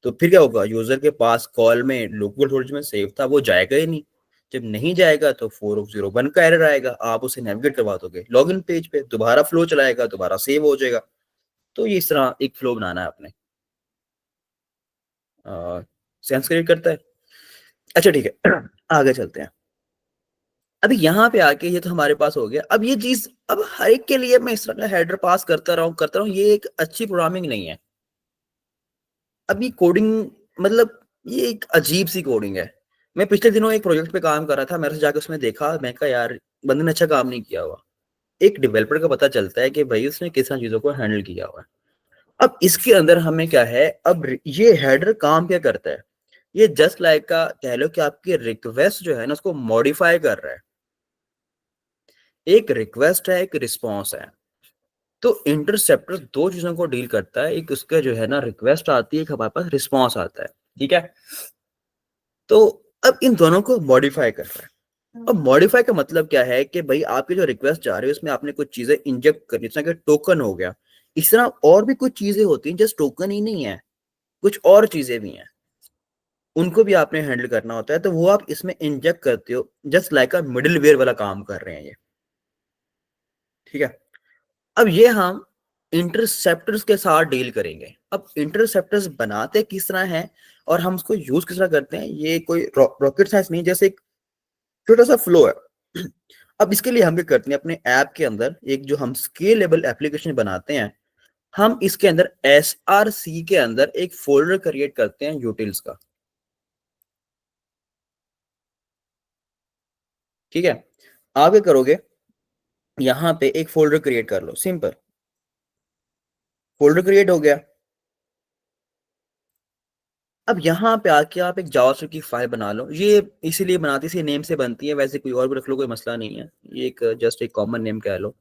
Speaker 1: तो फिर क्या होगा, यूजर के पास कॉल में लोकल स्टोरेज में सेव था वो जाएगा ही नहीं। जब नहीं जाएगा तो 4001 का एरर आएगा, आप उसे नेविगेट करवा दोगे लॉगिन पेज पे, दोबारा फ्लो चलाएगा, दोबारा सेव हो जाएगा। तो ये इस तरह एक फ्लो बनाना है आपने। सेंस क्रिएट करता है। अच्छा ठीक है, आगे चलते हैं। अभी यहाँ पे आके ये तो हमारे पास हो गया। अब ये चीज अब हर एक के लिए मैं इस तरह का हेडर पास करता रहूं, ये एक अच्छी प्रोग्रामिंग नहीं है। अब ये कोडिंग मतलब ये एक अजीब सी कोडिंग है। मैं पिछले दिनों एक प्रोजेक्ट पे काम कर रहा था, मेरे से जाकर उसमें देखा, मैं कहा यार बंदे ने अच्छा काम नहीं किया हुआ। एक डेवलपर का पता चलता है कि भाई उसने किस तरह चीजों को हैंडल किया हुआ है। अब इसके अंदर हमें क्या है, अब ये हेडर काम क्या करता है, ये जस्ट लाइक का कह लो कि आपकी रिक्वेस्ट जो है ना उसको मॉडिफाई कर रहा है। एक रिक्वेस्ट है, एक रिस्पॉन्स है। तो इंटरसेप्टर दो चीजों को डील करता है, एक उसका जो है ना रिक्वेस्ट आती है, एक हमारे पास रिस्पॉन्स आता है, ठीक है। तो अब इन दोनों को मॉडिफाई कर रहा है। अब मॉडिफाई का मतलब क्या है कि भाई आपकी जो रिक्वेस्ट जा रही है उसमें आपने कुछ चीजें इंजेक्ट करनी, जैसे कि टोकन हो गया, इस तरह और भी कुछ चीजें होती हैं, जस्ट टोकन ही नहीं है, कुछ और चीजें भी हैं, उनको भी आपने हैंडल करना होता है। तो वो आप इसमें इंजेक्ट करते हो, just like a middleware वाला काम कर रहे हैं ये, ठीक है। अब ये हम इंटरसेप्टर्स के साथ डील करेंगे। अब इंटरसेप्टर्स बनाते किस तरह हैं और हम उसको यूज किस तरह करते हैं, ये कोई रॉकेट साइंस नहीं, जैसे एक छोटा सा फ्लो है। अब इसके लिए हम क्या करते हैं, अपने ऐप के अंदर एक जो हम स्केलेबल एप्लीकेशन बनाते हैं, हम इसके अंदर SRC के अंदर एक फोल्डर क्रिएट करते हैं यूटिल्स का, ठीक है। आगे करोगे, यहां पे एक फोल्डर क्रिएट कर लो, सिंपल फोल्डर क्रिएट हो गया। अब यहाँ पे आके आप एक जावास्क्रिप्ट की फाइल बना लो, ये इसीलिए बनाती है, नेम से बनती है, वैसे कोई और भी रख लो कोई मसला नहीं है, ये एक जस्ट एक कॉमन नेम कह लो।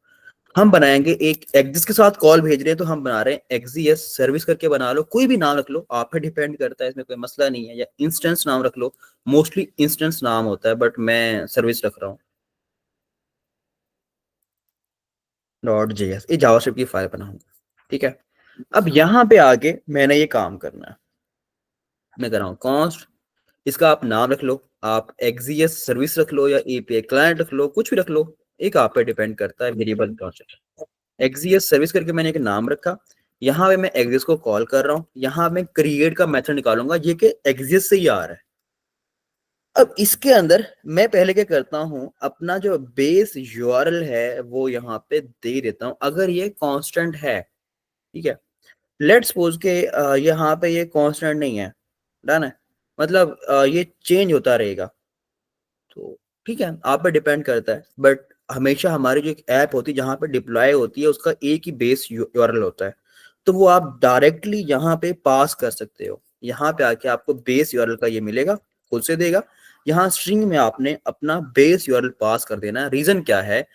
Speaker 1: हम बनाएंगे एक एक्सिस के साथ कॉल भेज रहे हैं तो हम बना रहे हैं एक्सिस सर्विस करके बना लो, कोई भी नाम रख लो, आप पे डिपेंड करता है, इसमें कोई मसला नहीं है, या इंस्टेंस नाम रख लो, मोस्टली इंस्टेंस नाम होता है बट मैं सर्विस रख रहा हूँ। .js ये जावास्क्रिप्ट की फाइल बनाऊंगा, ठीक है। अब यहाँ पे आके मैंने ये काम करना है, मैं कर रहा हूँ कॉन्स्ट, इसका आप नाम रख लो, आप एक्सिस सर्विस रख लो या एपीआई क्लाइंट रख लो, कुछ भी रख लो, एक आप पे डिपेंड करता है वेरिएबल कॉन्सेप्ट। एक्सिस सर्विस करके मैंने एक नाम रखा, यहाँ पे मैं एक्सिस को कॉल कर रहा हूँ, यहाँ मैं क्रिएट का मेथड निकालूंगा, ये कि एक्सिस से ही आ रहा है। अब इसके अंदर मैं पहले क्या करता हूँ, अपना जो बेस यूआरएल है वो यहाँ पे दे देता हूँ, अगर ये कांस्टेंट है, ठीक है। लेट्स सपोज के यहाँ पे ये कांस्टेंट नहीं है, डन है, मतलब ये चेंज होता रहेगा, तो ठीक है, आप पे डिपेंड करता है। बट हमेशा हमारी जो एक ऐप होती है जहाँ पे डिप्लॉय होती है उसका एक ही बेस यूआरएल होता है, तो वो आप डायरेक्टली यहाँ पे पास कर सकते हो, यहाँ पे आके आपको बेस यूआरएल का ये मिलेगा, खुद से देगा। यहाँ स्ट्रिंग में आपने अपना बेस यूआरएल पास कर देना है। रीजन क्या है,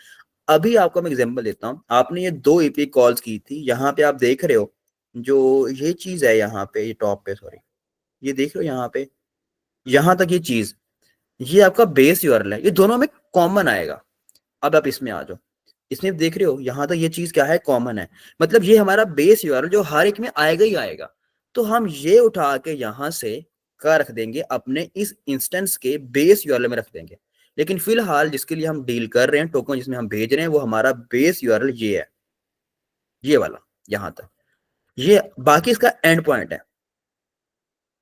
Speaker 1: अभी आपको मैं एग्जांपल देता हूँ, आपने ये दो एपीआई कॉल्स की थी, यहाँ पे आप देख रहे हो जो ये चीज है, यहाँ पे ये टॉप पे, सॉरी, ये देख रहे हो यहाँ पे, यहाँ तक ये चीज, ये आपका बेस यूआरएल है, ये दोनों में कॉमन आएगा। अब आप इसमें आ जाओ, इसमें देख रहे हो यहाँ तक ये चीज क्या है, कॉमन है, मतलब ये हमारा बेस यूआरएल जो हर एक में आएगा ही आएगा। तो हम ये उठा के यहाँ से का रख देंगे, अपने इस इंस्टेंस के बेस यूआरएल में रख देंगे। लेकिन फिलहाल जिसके लिए हम डील कर रहे हैं, टोकन जिसमें हम भेज रहे हैं, वो हमारा बेस यूआरएल ये है, ये वाला, यहाँ तक, ये बाकी इसका एंड पॉइंट है।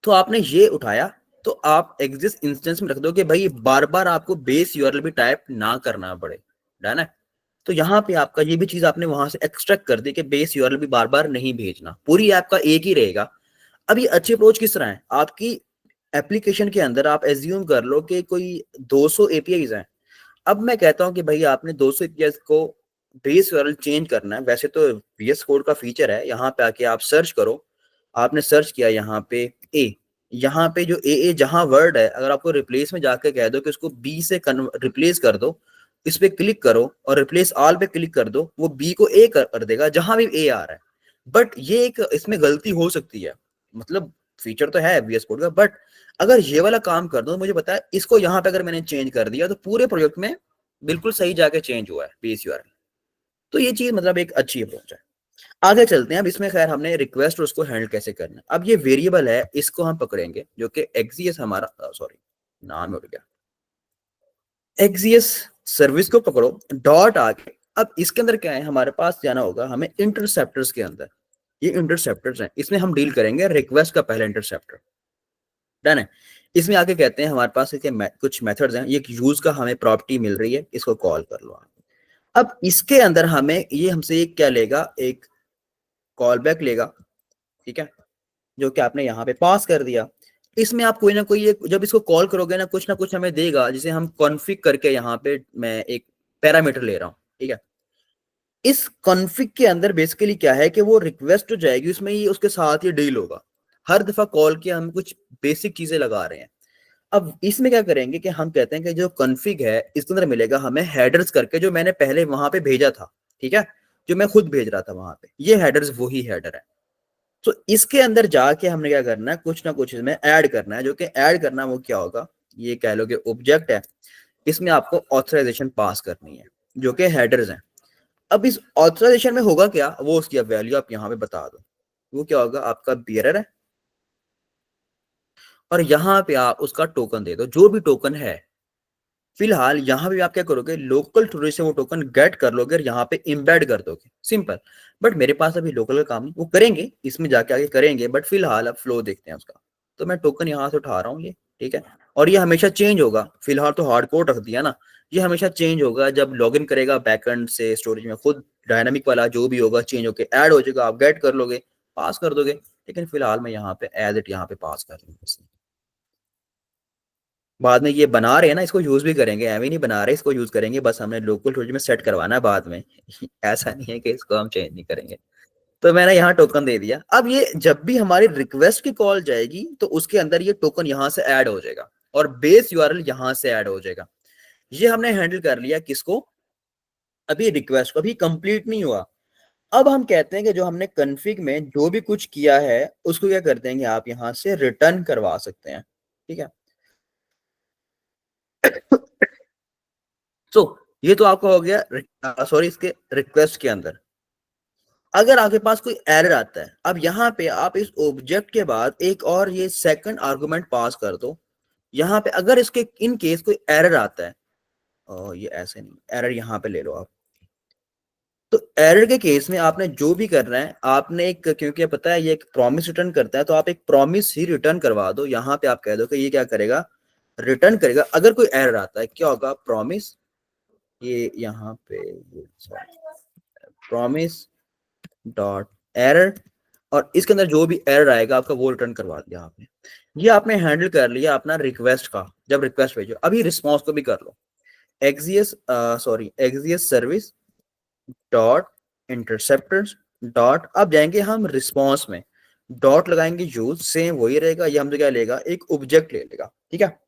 Speaker 1: तो आपने ये उठाया, तो आप एग्जिस्ट इंस्टेंस में रख दो कि भाई बार बार आपको बेस यूआरएल भी टाइप ना करना पड़े, डन है। तो यहाँ पे आपका ये भी चीज आपने वहां से एक्सट्रैक्ट कर दी कि बेस यूआरएल भी बार बार नहीं भेजना, पूरी ऐप का एक ही रहेगा। अब ये अच्छी अप्रोच किस तरह है, आपकी एप्लीकेशन के अंदर आप एज्यूम कर लो कि कोई 200 एपीआईज हैं। अब मैं कहता हूँ कि भाई आपने 200 एपीआईज को बेस यूआरएल चेंज करना है, वैसे तो VS कोड का फीचर है, यहाँ पे आके आप सर्च करो, आपने सर्च किया यहाँ पे ए, यहाँ पे जो ए जहां वर्ड है, अगर आपको रिप्लेस में जाके कह दो कि उसको बी से रिप्लेस कर दो, इस पे क्लिक करो और रिप्लेस ऑल पे क्लिक कर दो, वो बी को ए कर देगा जहां भी ए आ रहा है। बट ये एक इसमें गलती हो सकती है, मतलब फीचर तो है VS कोड का, बट अगर ये वाला काम कर दो तो मुझे पता है इसको यहाँ पे अगर मैंने चेंज कर दिया तो पूरे प्रोजेक्ट में बिल्कुल सही जाके चेंज हुआ है बेस यूआरएल। तो ये चीज मतलब एक अच्छी अप्रोच है। आगे चलते हैं। अब इसमें खैर हमने रिक्वेस्ट और उसको हैंडल कैसे करना है। अब ये वेरिएबल है, इसको हम पकड़ेंगे जो कि एक्सियस हमारा, सॉरी नाम उड़ गया, एक्सियस सर्विस को पकड़ो, डॉट आके अब इसके अंदर क्या है, हमारे पास जाना होगा हमें इंटरसेप्टर्स के अंदर। ये इंटरसेप्टर्स हैं, इसमें हम डील करेंगे रिक्वेस्ट का पहला इंटरसेप्टर। डन है। इसमें आगे कहते हैं हमारे पास इसके कुछ मेथड्स हैं, ये यूज का हमें प्रॉपर्टी मिल रही है, इसको कॉल कर लो आप। अब इसके अंदर हमें ये हमसे एक क्या लेगा, एक कॉल बैक लेगा, ठीक है, जो कि आपने यहाँ पे पास कर दिया। इसमें आप कोई ना कोई एक, जब इसको कॉल करोगे ना कुछ हमें देगा, जिसे हम कॉन्फ़िग करके यहाँ पे मैं एक पैरामीटर ले रहा हूँ, ठीक है। इस कॉन्फ़िग के अंदर बेसिकली क्या है कि वो रिक्वेस्ट जो जाएगी उसमें ये उसके साथ ये डील होगा। हर दफा कॉल के हम कुछ बेसिक चीजें लगा रहे हैं। अब इसमें क्या करेंगे कि हम कहते हैं कि जो कॉन्फ़िग है इसके अंदर मिलेगा हमें हेडर्स करके, जो मैंने पहले वहां पे भेजा था, ठीक है, जो मैं खुद भेज रहा था वहां पे, ये हेडर्स वही हेडर है। तो इसके अंदर जाके हमने क्या करना है, कुछ ना कुछ इसमें ऐड करना है, जो कि ऐड करना वो क्या होगा, ये कह लो कि ऑब्जेक्ट है, इसमें आपको ऑथराइजेशन पास करनी है, जो कि हेडर्स हैं। अब इस ऑथराइजेशन में होगा क्या, वो उसकी वैल्यू आप यहाँ पे बता दो। वो क्या होगा, आपका बियरर है, और यहाँ पे आप उसका टोकन दे दो, जो भी टोकन है। फिलहाल यहाँ पे आप क्या करोगे, लोकल थ्रू से वो टोकन गेट कर लोगे और यहाँ पे इम्बेड कर दोगे, सिंपल। बट मेरे पास अभी लोकल का काम नहीं, वो करेंगे इसमें जाके आगे करेंगे, बट फिलहाल अब फ्लो देखते हैं उसका। तो मैं टोकन यहाँ से उठा रहा हूँ ये, ठीक है, और ये हमेशा चेंज होगा। फिलहाल तो हार्ड कोड रख दिया ना, ये हमेशा चेंज होगा जब लॉगिन करेगा बैकएंड से स्टोरेज में, खुद डायनामिक वाला जो भी होगा चेंज होके ऐड हो जाएगा, आप गेट कर लोगे, पास कर दोगे। लेकिन फिलहाल मैं यहाँ पे एज इट यहाँ पे पास कर लूंगा। बाद में ये बना रहे हैं ना, इसको यूज भी करेंगे, एवं नहीं बना रहे, इसको यूज करेंगे, बस हमने लोकल थोड़ी में सेट करवाना है बाद में। ऐसा नहीं है कि इसको हम चेंज नहीं करेंगे। तो मैंने यहाँ टोकन दे दिया। अब ये जब भी हमारी रिक्वेस्ट की कॉल जाएगी तो उसके अंदर ये टोकन यहाँ से ऐड हो जाएगा और बेस यूआरएल यहाँ से ऐड हो जाएगा। ये हमने हैंडल कर लिया किसको, अभी रिक्वेस्ट को, अभी कंप्लीट नहीं हुआ। अब हम कहते हैं कि जो हमने कॉन्फ़िग में जो भी कुछ किया है उसको क्या कर देंगे, आप यहाँ से रिटर्न करवा सकते हैं, ठीक है। तो ये तो आपका हो गया सॉरी इसके रिक्वेस्ट के अंदर। अगर आपके पास कोई एरर आता है, अब यहाँ पे आप इस ऑब्जेक्ट के बाद एक और ये सेकंड आर्गुमेंट पास कर दो। यहाँ पे अगर इसके इन केस कोई एरर आता है, और ये ऐसे नहीं, एरर यहाँ पे ले लो आप। तो एरर के केस में आपने जो भी करना है, आपने एक, क्योंकि पता है ये एक प्रॉमिस रिटर्न करता है, तो आप एक प्रॉमिस ही रिटर्न करवा दो। यहाँ पे आप कह दो कि ये क्या करेगा, रिटर्न करेगा। अगर कोई एरर आता है क्या होगा, प्रॉमिस, ये यहाँ पे प्रॉमिस डॉट एरर, और इसके अंदर जो भी एरर आएगा आपका वो रिटर्न करवा दिया आपने। ये आपने हैंडल कर लिया अपना रिक्वेस्ट का। जब रिक्वेस्ट भेजो, अभी रिस्पॉन्स को भी कर लो, एक्सियस सर्विस डॉट इंटरसेप्टर्स डॉट, अब जाएंगे हम रिस्पॉन्स में, डॉट लगाएंगे यूज, सेम वही रहेगा, ये हमसे क्या लेगा, एक ऑब्जेक्ट ले लेगा, ठीक है।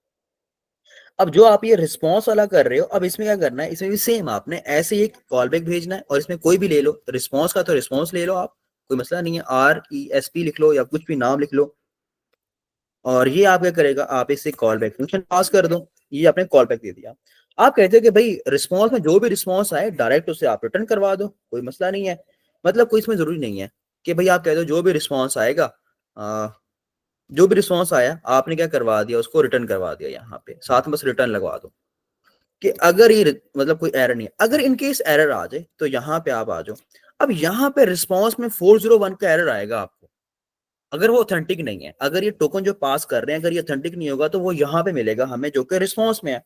Speaker 1: अब जो आप ये रिस्पॉन्स वाला कर रहे हो, अब इसमें क्या करना है, इसमें भी सेम आपने ऐसे ही एक कॉल बैक भेजना है, और इसमें कोई भी ले लो रिस्पॉन्स का, तो रिस्पॉन्स ले लो आप, कोई मसला नहीं है, RESP लिख लो या कुछ भी नाम लिख लो। और ये आप क्या करेगा, आप इसे कॉल बैक फंक्शन पास कर दो। ये आपने कॉल बैक दे दिया। आप कहते हो कि भाई रिस्पॉन्स में जो भी रिस्पॉन्स आए डायरेक्ट उसे आप रिटर्न करवा दो, कोई मसला नहीं है। मतलब कोई इसमें जरूरी नहीं है कि भाई आप कहते हो जो भी रिस्पॉन्स आएगा, जो भी रिस्पॉन्स आया आपने क्या करवा दिया, उसको रिटर्न करवा दिया, यहाँ पे साथ में बस रिटर्न लगवा दो। कि अगर ये मतलब कोई एरर नहीं है, अगर इनकेस एरर आ जाए तो यहाँ पे आप आ जाओ। अब यहाँ पे रिस्पॉन्स में 401 का एरर आएगा आपको, अगर वो ऑथेंटिक नहीं है। अगर ये टोकन जो पास कर रहे हैं अगर ये ऑथेंटिक नहीं होगा तो वो यहाँ पे मिलेगा हमें, जो कि रिस्पॉन्स में है।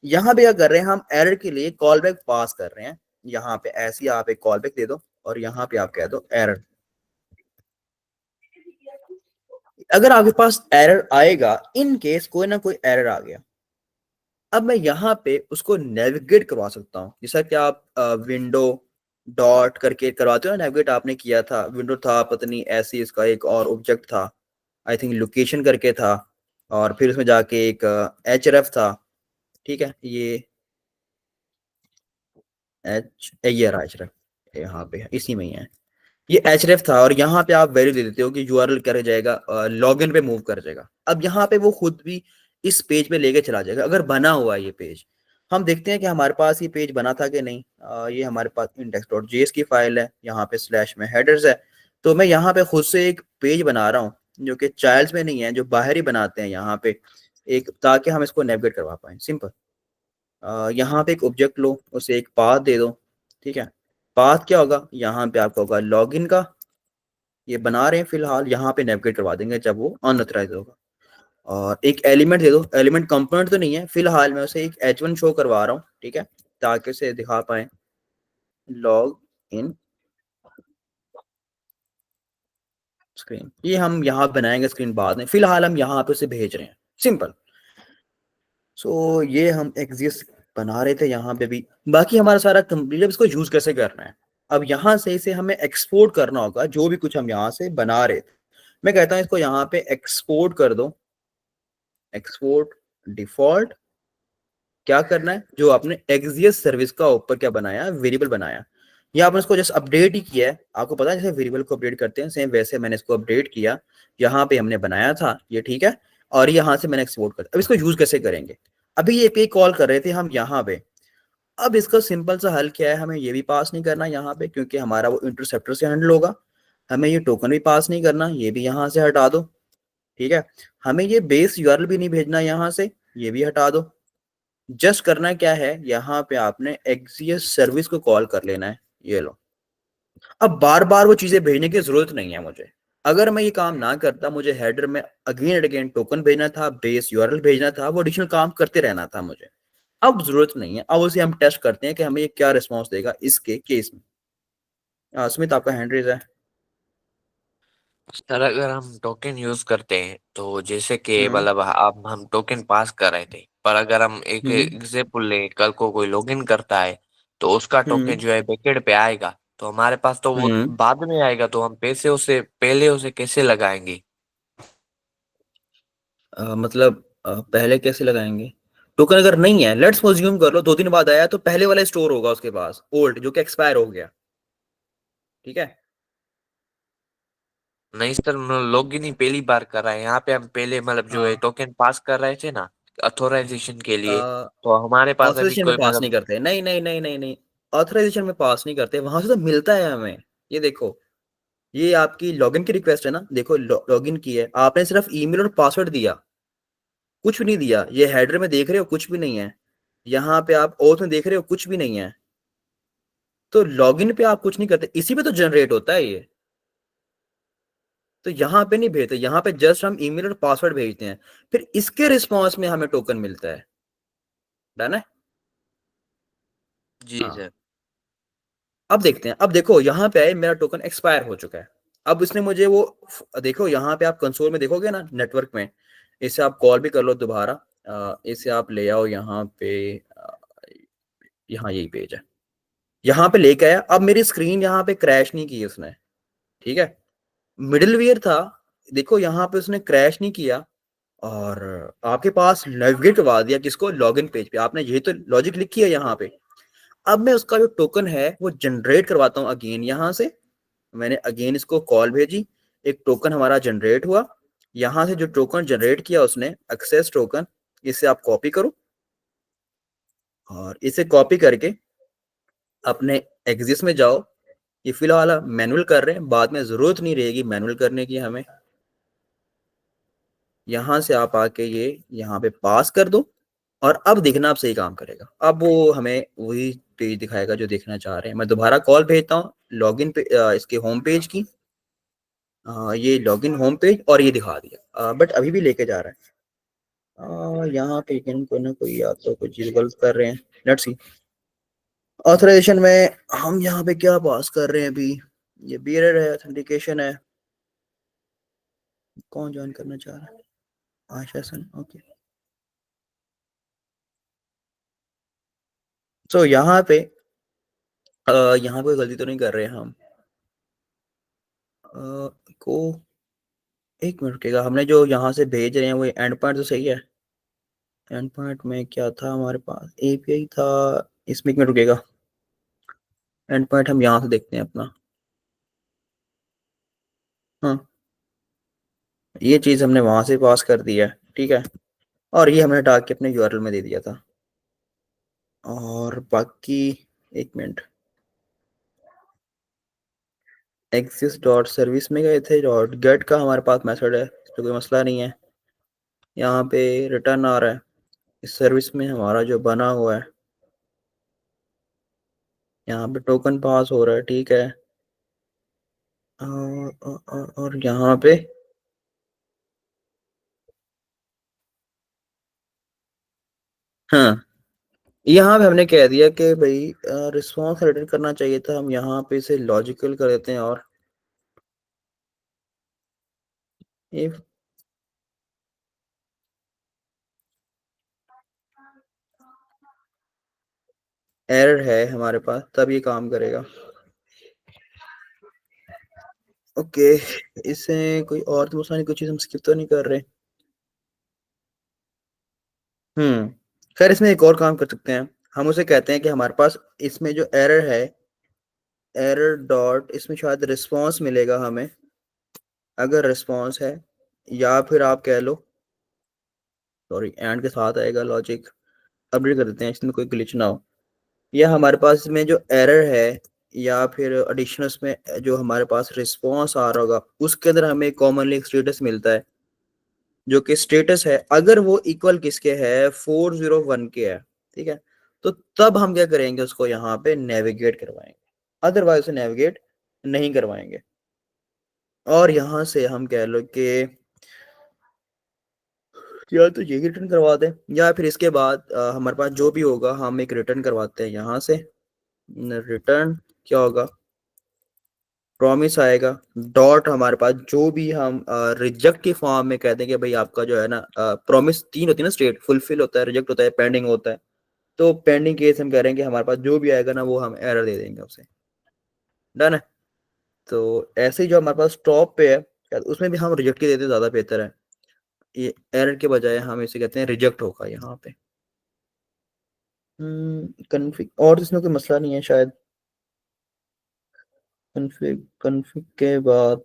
Speaker 1: यहाँ पे क्या कर रहे हैं, हम एरर के लिए कॉल बैक पास कर रहे हैं। यहाँ पे ऐसी आप एक कॉल बैक दे दो और यहाँ पे आप कह दो एरर। अगर आपके पास एरर आएगा, इन केस कोई ना कोई एरर आ गया, अब मैं यहाँ पे उसको नेविगेट करवा सकता हूँ। जैसा कि आप विंडो डॉट करके करवाते हो ना नेविगेट, आपने किया था, विंडो था पता नहीं ऐसी, इसका एक और ऑब्जेक्ट था, आई थिंक लोकेशन करके था, और फिर उसमें जाके एक href था, ठीक है, ये ये रहा href, यहाँ पे इसी में ही है, ये href था। और यहाँ पे आप वैल्यू दे देते हो कि यूआरएल कर जाएगा, लॉगिन पे मूव कर जाएगा। अब यहाँ पे वो खुद भी इस पेज पे लेके चला जाएगा, अगर बना हुआ है ये पेज। हम देखते हैं कि हमारे पास ये पेज बना था कि नहीं। ये हमारे पास index.js की फाइल है, यहाँ पे स्लैश में हेडर्स है। तो मैं यहाँ पे खुद से एक पेज बना रहा हूँ जो कि चाइल्ड्स में नहीं है, जो बाहर ही बनाते हैं यहाँ पे एक, ताकि हम इसको नेविगेट करवा पाए। सिंपल। यहाँ पे एक ऑब्जेक्ट लो, उसे एक पाथ दे दो। ठीक है, पाथ क्या होगा, यहाँ पे आपका होगा लॉगिन का। ये बना रहे हैं फिलहाल, यहाँ पे नेविगेट करवा देंगे जब वो अनऑथराइज होगा। और एक एलिमेंट दे दो, एलिमेंट कंपोनेंट तो नहीं है फिलहाल, मैं उसे एक h1 शो करवा रहा हूँ। ठीक है, ताकि उसे दिखा पाए लॉग इन स्क्रीन। ये हम यहाँ बनाएंगे स्क्रीन बाद में, फिलहाल हम यहाँ पे उसे भेज रहे हैं। सिंपल। सो ये हम एग्जिस्ट बना रहे थे यहाँ पे भी, बाकी हमारा सारा कंप्लीट। अब इसको यूज कैसे करना है, अब यहाँ से इसे हमें एक्सपोर्ट करना होगा, जो भी कुछ हम यहाँ से बना रहे थे। मैं कहता हूँ इसको यहाँ पे एक्सपोर्ट कर दो, एक्सपोर्ट डिफॉल्ट। क्या करना है, जो आपने एक्सियस सर्विस का ऊपर क्या बनाया, वेरिएबल बनाया, या आपने इसको जस्ट अपडेट ही किया है। आपको पता है जैसे वेरिएबल को अपडेट करते हैं, सेम वैसे मैंने इसको अपडेट किया। यहाँ पे हमने बनाया था ये, ठीक है, और यहाँ से मैंने एक्सपोर्ट कर। अब इसको यूज कैसे करेंगे, अभी ये पे कॉल कर रहे थे हम यहाँ पे। अब इसका सिंपल सा हल क्या है, हमें ये भी पास नहीं करना यहाँ पे, क्योंकि हमारा वो इंटरसेप्टर से हैंडल होगा। हमें ये टोकन भी पास नहीं करना, ये भी यहाँ से हटा दो। ठीक है, हमें ये बेस यूआरएल भी नहीं भेजना यहाँ से, ये भी हटा दो। जस्ट करना क्या है, यहाँ पे आपने एक्सियस सर्विस को कॉल कर लेना है। ये लो, अब बार बार वो चीजें भेजने की जरूरत नहीं है मुझे। अगर मैं ये काम ना करता, मुझे हेडर में अगेन एंड अगेन टोकन भेजना था, बेस यूआरएल भेजना था, वो एडिशनल काम करते रहना था मुझे। अब जरूरत नहीं है। अब उसे हम टेस्ट करते हैं कि हमें ये क्या रिस्पॉन्स देगा इसके केस में। सुमित, आपका हैंड रेज है।
Speaker 3: सर अगर हम टोकन यूज करते हैं तो जैसे कि
Speaker 1: हम्म
Speaker 3: मतलब आप हम टोकन पास कर रहे थे, पर अगर हम एक
Speaker 1: हम्म
Speaker 3: एग्जाम्पल ले, कल को कोई लॉगिन करता है तो उसका टोकन
Speaker 1: हम्म
Speaker 3: जो है बैकेंड पे आएगा, तो हमारे पास तो वो
Speaker 1: हम्म
Speaker 3: बाद में आएगा, तो हम पैसे उसे पहले उसे कैसे लगाएंगे?
Speaker 1: मतलब पहले कैसे लगाएंगे, टोकन अगर नहीं है, लेट्स अज्यूम कर लो 2 दिन बाद आया, तो पहले वाला स्टोर होगा उसके पास, ओल्ड जो कि एक्सपायर हो गया। ठीक है।
Speaker 3: नहीं सर, लॉगिन ही पहली बार कर रहा है। यहाँ पे हम पहले मतलब जो है
Speaker 1: हाँ,
Speaker 3: टोकन पास कर रहे थे ना अथोराइजेशन के लिए, तो हमारे पास अभी
Speaker 1: ऑथराइजेशन में
Speaker 3: कोई
Speaker 1: पास नहीं
Speaker 3: मतलब।
Speaker 1: करते, नहीं नहीं नहीं नहीं नहीं, ऑथराइजेशन में पास नहीं करते, वहां से तो मिलता है हमें। ये देखो, ये आपकी लॉगिन की रिक्वेस्ट है ना, देखो लॉगिन की है आपने, सिर्फ ईमेल और पासवर्ड दिया, कुछ भी नहीं दिया। ये हेडर में देख रहे हो कुछ भी नहीं है, यहाँ पे आप ओथ में देख रहे हो कुछ भी नहीं है। तो लॉगिन पे आप कुछ नहीं करते, इसी पे तो जनरेट होता है ये। तो यहाँ पे नहीं भेजते, यहाँ पे जस्ट हम ईमेल और पासवर्ड भेजते हैं, फिर इसके रिस्पॉन्स में हमें टोकन मिलता है। डन है।
Speaker 3: जी
Speaker 1: हाँ,
Speaker 3: सर।
Speaker 1: अब देखते हैं। अब देखो यहाँ पे आए, मेरा टोकन एक्सपायर हो चुका है। अब इसने मुझे वो देखो यहाँ पे आप कंसोल में देखोगे ना, नेटवर्क में, इसे आप कॉल भी कर लो दोबारा। इसे आप ले आओ यहाँ पे। यहाँ यही पेज है, यहाँ पे लेके आया। अब मेरी स्क्रीन यहाँ पे क्रैश नहीं की उसने। ठीक है, मिडिलवेयर था, देखो यहाँ पे उसने क्रैश नहीं किया, और आपके पास नेविगेट करवा दिया किसको, लॉगिन पेज पे। आपने यही तो लॉजिक लिखी है यहाँ पे। अब मैं उसका जो टोकन है वो जनरेट करवाता हूँ अगेन यहाँ से। मैंने अगेन इसको कॉल भेजी, एक टोकन हमारा जनरेट हुआ। यहाँ से जो टोकन जनरेट किया उसने, एक्सेस टोकन, इसे आप कॉपी करो, और इसे कॉपी करके अपने एग्जिस्ट में जाओ। ये फिलहाल मैनुअल कर रहे हैं, बाद में जरूरत नहीं रहेगी मैनुअल करने की हमें। यहाँ से आप आके ये यहाँ पे पास कर दो, और अब देखना आप सही काम करेगा। अब वो हमें वही पेज दिखाएगा जो देखना चाह रहे हैं। मैं दोबारा कॉल भेजता हूँ लॉगिन पे, इसके होम पेज की। ये लॉगिन होम पेज, और ये दिखा दिया, बट अभी भी लेके जा रहा है। यहाँ पे कोई ना कोई या तो कुछ चीज गलत कर रहे हैं। लेट्स सी, ऑथराइजेशन में हम यहाँ पे क्या पास कर रहे हैं अभी। ये बीएरएड है, ऑथेंटिकेशन है, कौन ज्वाइन करना चाह रहा है, आशा सन, ओके। सो यहाँ पे यहाँ पे गलती तो नहीं कर रहे हैं हम। को एक मिनट रुकेगा, हमने जो यहाँ से भेज रहे हैं वो एंड पॉइंट तो सही है। एंड पॉइंट में क्या था हमारे पास, एपीआई था। इसमें एक मिनट रुकेगा, एंड पॉइंट हम यहाँ से देखते हैं अपना। हाँ, ये चीज हमने वहां से पास कर दी है। ठीक है, और ये हमने डाल के अपने यूआरएल में दे दिया था। और बाकी एक मिनट, एक्सिस डॉट सर्विस में गए थे, डॉट गेट का हमारे पास मेथड है, तो कोई मसला नहीं है। यहाँ पे रिटर्न आ रहा है, इस सर्विस में हमारा जो बना हुआ है, यहाँ पे टोकन पास हो रहा है, ठीक है। और यहाँ पे हाँ, यहाँ पे हमने कह दिया कि भाई रिस्पॉन्स रिटर्न करना चाहिए था, हम यहाँ पे इसे लॉजिकल कर देते हैं और इफ एरर है हमारे पास तब ये काम करेगा। ओके, इससे कोई और तो मसला नहीं, कोई चीज़ हम स्किप तो नहीं कर रहे। खैर इसमें एक और काम कर सकते हैं, हम उसे कहते हैं कि हमारे पास इसमें जो एरर है, एरर डॉट, इसमें शायद रिस्पॉन्स मिलेगा हमें, अगर रिस्पॉन्स है, या फिर आप कह लो, सॉरी एंड के साथ आएगा लॉजिक, अपडेट कर देते हैं इसमें कोई ग्लिच ना हो। या हमारे पास इसमें जो एरर है या फिर एडिशनल में जो हमारे पास रिस्पॉन्स आ रहा होगा, उसके अंदर हमें कॉमनली एक स्टेटस मिलता है, जो कि स्टेटस है अगर वो इक्वल किसके है, 401 के है, ठीक है। तो तब हम क्या करेंगे, उसको यहाँ पे नेविगेट करवाएंगे, अदरवाइज उसे नेविगेट नहीं करवाएंगे। और यहाँ से हम कह लो कि या तो यही रिटर्न करवा दें, या फिर इसके बाद हमारे पास जो भी होगा हम एक रिटर्न करवाते हैं यहाँ से। रिटर्न क्या होगा, प्रॉमिस आएगा, डॉट हमारे पास जो भी हम रिजेक्ट की फॉर्म में कहते हैं कि भाई आपका जो है ना, प्रॉमिस तीन होती है ना, स्टेट फुलफिल होता है, रिजेक्ट होता है, पेंडिंग होता है। तो पेंडिंग केस हम कह रहे हैं कि हमारे पास जो भी आएगा ना वो हम एरर दे देंगे उसे, डन है। तो ऐसे ही जो हमारे पास टॉप पे है, शायद उसमें भी हम रिजेक्ट ही देते ज़्यादा बेहतर है, ये एरर के बजाय हम इसे कहते हैं रिजेक्ट होगा यहाँ पे। कन्फिग और तो इसमें कोई मसला नहीं है शायद। कन्फिग कन्फिग के बाद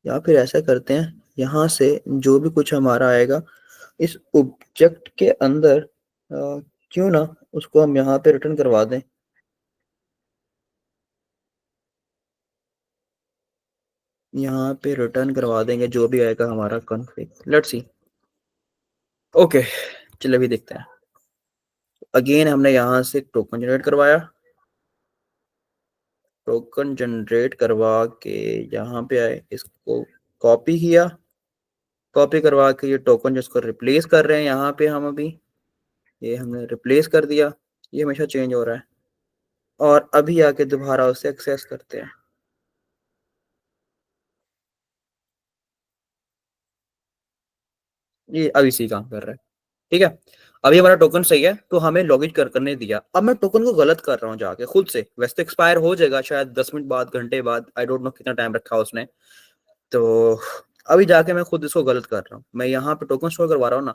Speaker 1: या फिर ऐसा करते हैं, यहाँ से जो भी कुछ हमारा आएगा इस ऑब्जेक्ट के अंदर, क्यों ना उसको हम यहाँ पे रिटर्न करवा दें। यहाँ पे रिटर्न करवा देंगे जो भी आएगा हमारा कॉन्फ़िग, लेट्स सी। ओके, चलिए अभी देखते हैं। अगेन हमने यहाँ से टोकन जनरेट करवाया, टोकन जनरेट करवा के यहाँ पे आए, इसको कॉपी किया, कॉपी करवा के ये टोकन जिसको रिप्लेस कर रहे हैं यहाँ पे हम अभी, ये हमने रिप्लेस कर दिया, ये हमेशा चेंज हो रहा है। और अभी आके दोबारा उसे एक्सेस करते हैं, ये अभी सी काम कर रहा है, ठीक है। अभी हमारा टोकन सही है, तो हमें लॉगिन करने दिया। अब मैं टोकन को गलत कर रहा हूँ जाके खुद से, वैसे तो एक्सपायर हो जाएगा शायद 10 मिनट बाद, घंटे बाद, आई डोंट नो कितना टाइम रखा उसने। तो अभी जाके मैं खुद इसको गलत कर रहा हूँ, मैं यहाँ पे टोकन स्टोर करवा रहा हूँ ना,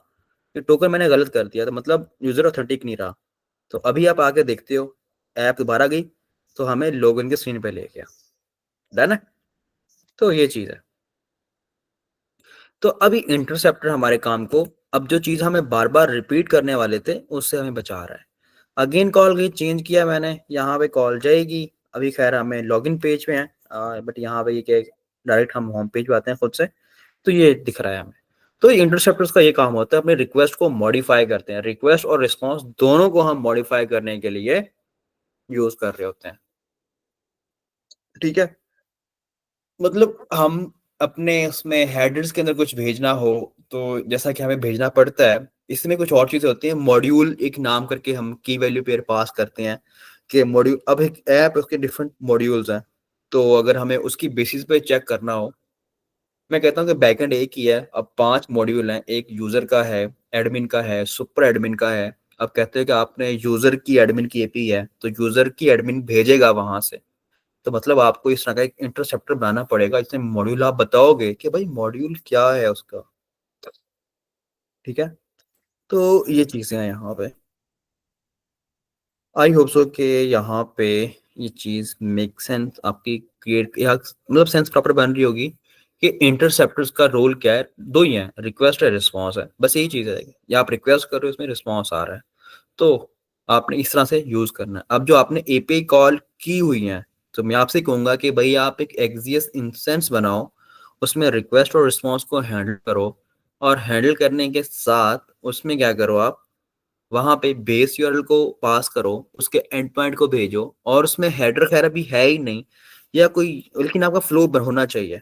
Speaker 1: ये टोकन मैंने गलत कर दिया, तो मतलब यूजर ऑथेंटिक नहीं रहा। तो अभी आप आके देखते हो, ऐप दोबारा गई तो हमें लॉगिन के स्क्रीन पे ले गया, डन है। तो ये चीज है। तो अभी इंटरसेप्टर हमारे काम को, अब जो चीज हमें बार बार रिपीट करने वाले थे उससे हमें बचा रहा है। अगेन कॉल गई, चेंज किया मैंने, यहाँ पे कॉल जाएगी। अभी खैर हमें लॉगिन पेज पे हैं, बट यहाँ पे ये क्या, डायरेक्ट हम होम पेज पे आते हैं खुद से, तो ये दिख रहा है हमें। तो इंटरसेप्टर्स का ये काम होता है, अपने रिक्वेस्ट को मॉडिफाई करते हैं, रिक्वेस्ट और रिस्पॉन्स दोनों को हम मॉडिफाई करने के लिए यूज कर रहे होते हैं, ठीक है। मतलब हम अपने उसमें हेडर्स के अंदर कुछ भेजना हो, तो जैसा कि हमें भेजना पड़ता है, इसमें कुछ और चीजें होती हैं। मॉड्यूल एक नाम करके हम की वैल्यू पेयर पास करते हैं कि मॉड्यूल, अब एक ऐप उसके डिफरेंट मॉड्यूल्स हैं, तो अगर हमें उसकी बेसिस पे चेक करना हो, मैं कहता हूँ कि बैकएंड एक ही है, अब 5 मॉड्यूल हैं, एक यूजर का है, एडमिन का है, सुपर एडमिन का है। अब कहते हैं कि आपने यूजर की एडमिन की एपी है, तो यूजर की एडमिन भेजेगा वहां से, तो मतलब आपको इस तरह का एक इंटरसेप्टर बनाना पड़ेगा, इसमें मॉड्यूल आप बताओगे कि भाई मॉड्यूल क्या है उसका, ठीक है। तो ये चीजें हैं यहाँ पे। आई होप सो कि यहाँ पे ये चीज मेक सेंस आपकी, क्रिएट या मतलब सेंस प्रॉपर बन रही होगी कि इंटरसेप्टर्स का रोल क्या है। दो ही है, रिक्वेस्ट है, रिस्पॉन्स है, बस यही चीज है। या आप रिक्वेस्ट कर रहे हो, इसमें रिस्पॉन्स आ रहा है, तो आपने इस तरह से यूज करना है। अब जो आपने एपीआई कॉल की हुई है, तो मैं आपसे कहूंगा कि भाई आप एक एक्सियस इंस्टेंस बनाओ, उसमें रिक्वेस्ट और रिस्पॉन्स को हैंडल करो, और हैंडल करने के साथ उसमें क्या करो, आप वहां पे बेस यूआरएल को पास करो, उसके एंड पॉइंट को भेजो, और उसमें हेडर खैर अभी है ही नहीं या कोई, लेकिन आपका फ्लो होना चाहिए,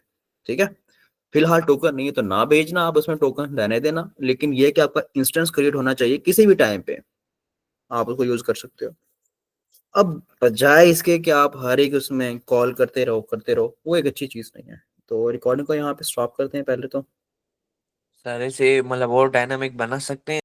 Speaker 1: ठीक है। फिलहाल टोकन नहीं है तो ना भेजना, आप उसमें टोकन रहने देना, लेकिन ये कि आपका इंस्टेंस क्रिएट होना चाहिए, किसी भी टाइम पे आप उसको यूज कर सकते हो। अब बजाय इसके कि आप हर एक उसमें कॉल करते रहो, वो एक अच्छी चीज नहीं है। तो रिकॉर्डिंग को यहाँ पे स्टॉप करते हैं पहले तो।
Speaker 3: सर ऐसे मतलब और डायनामिक बना सकते हैं।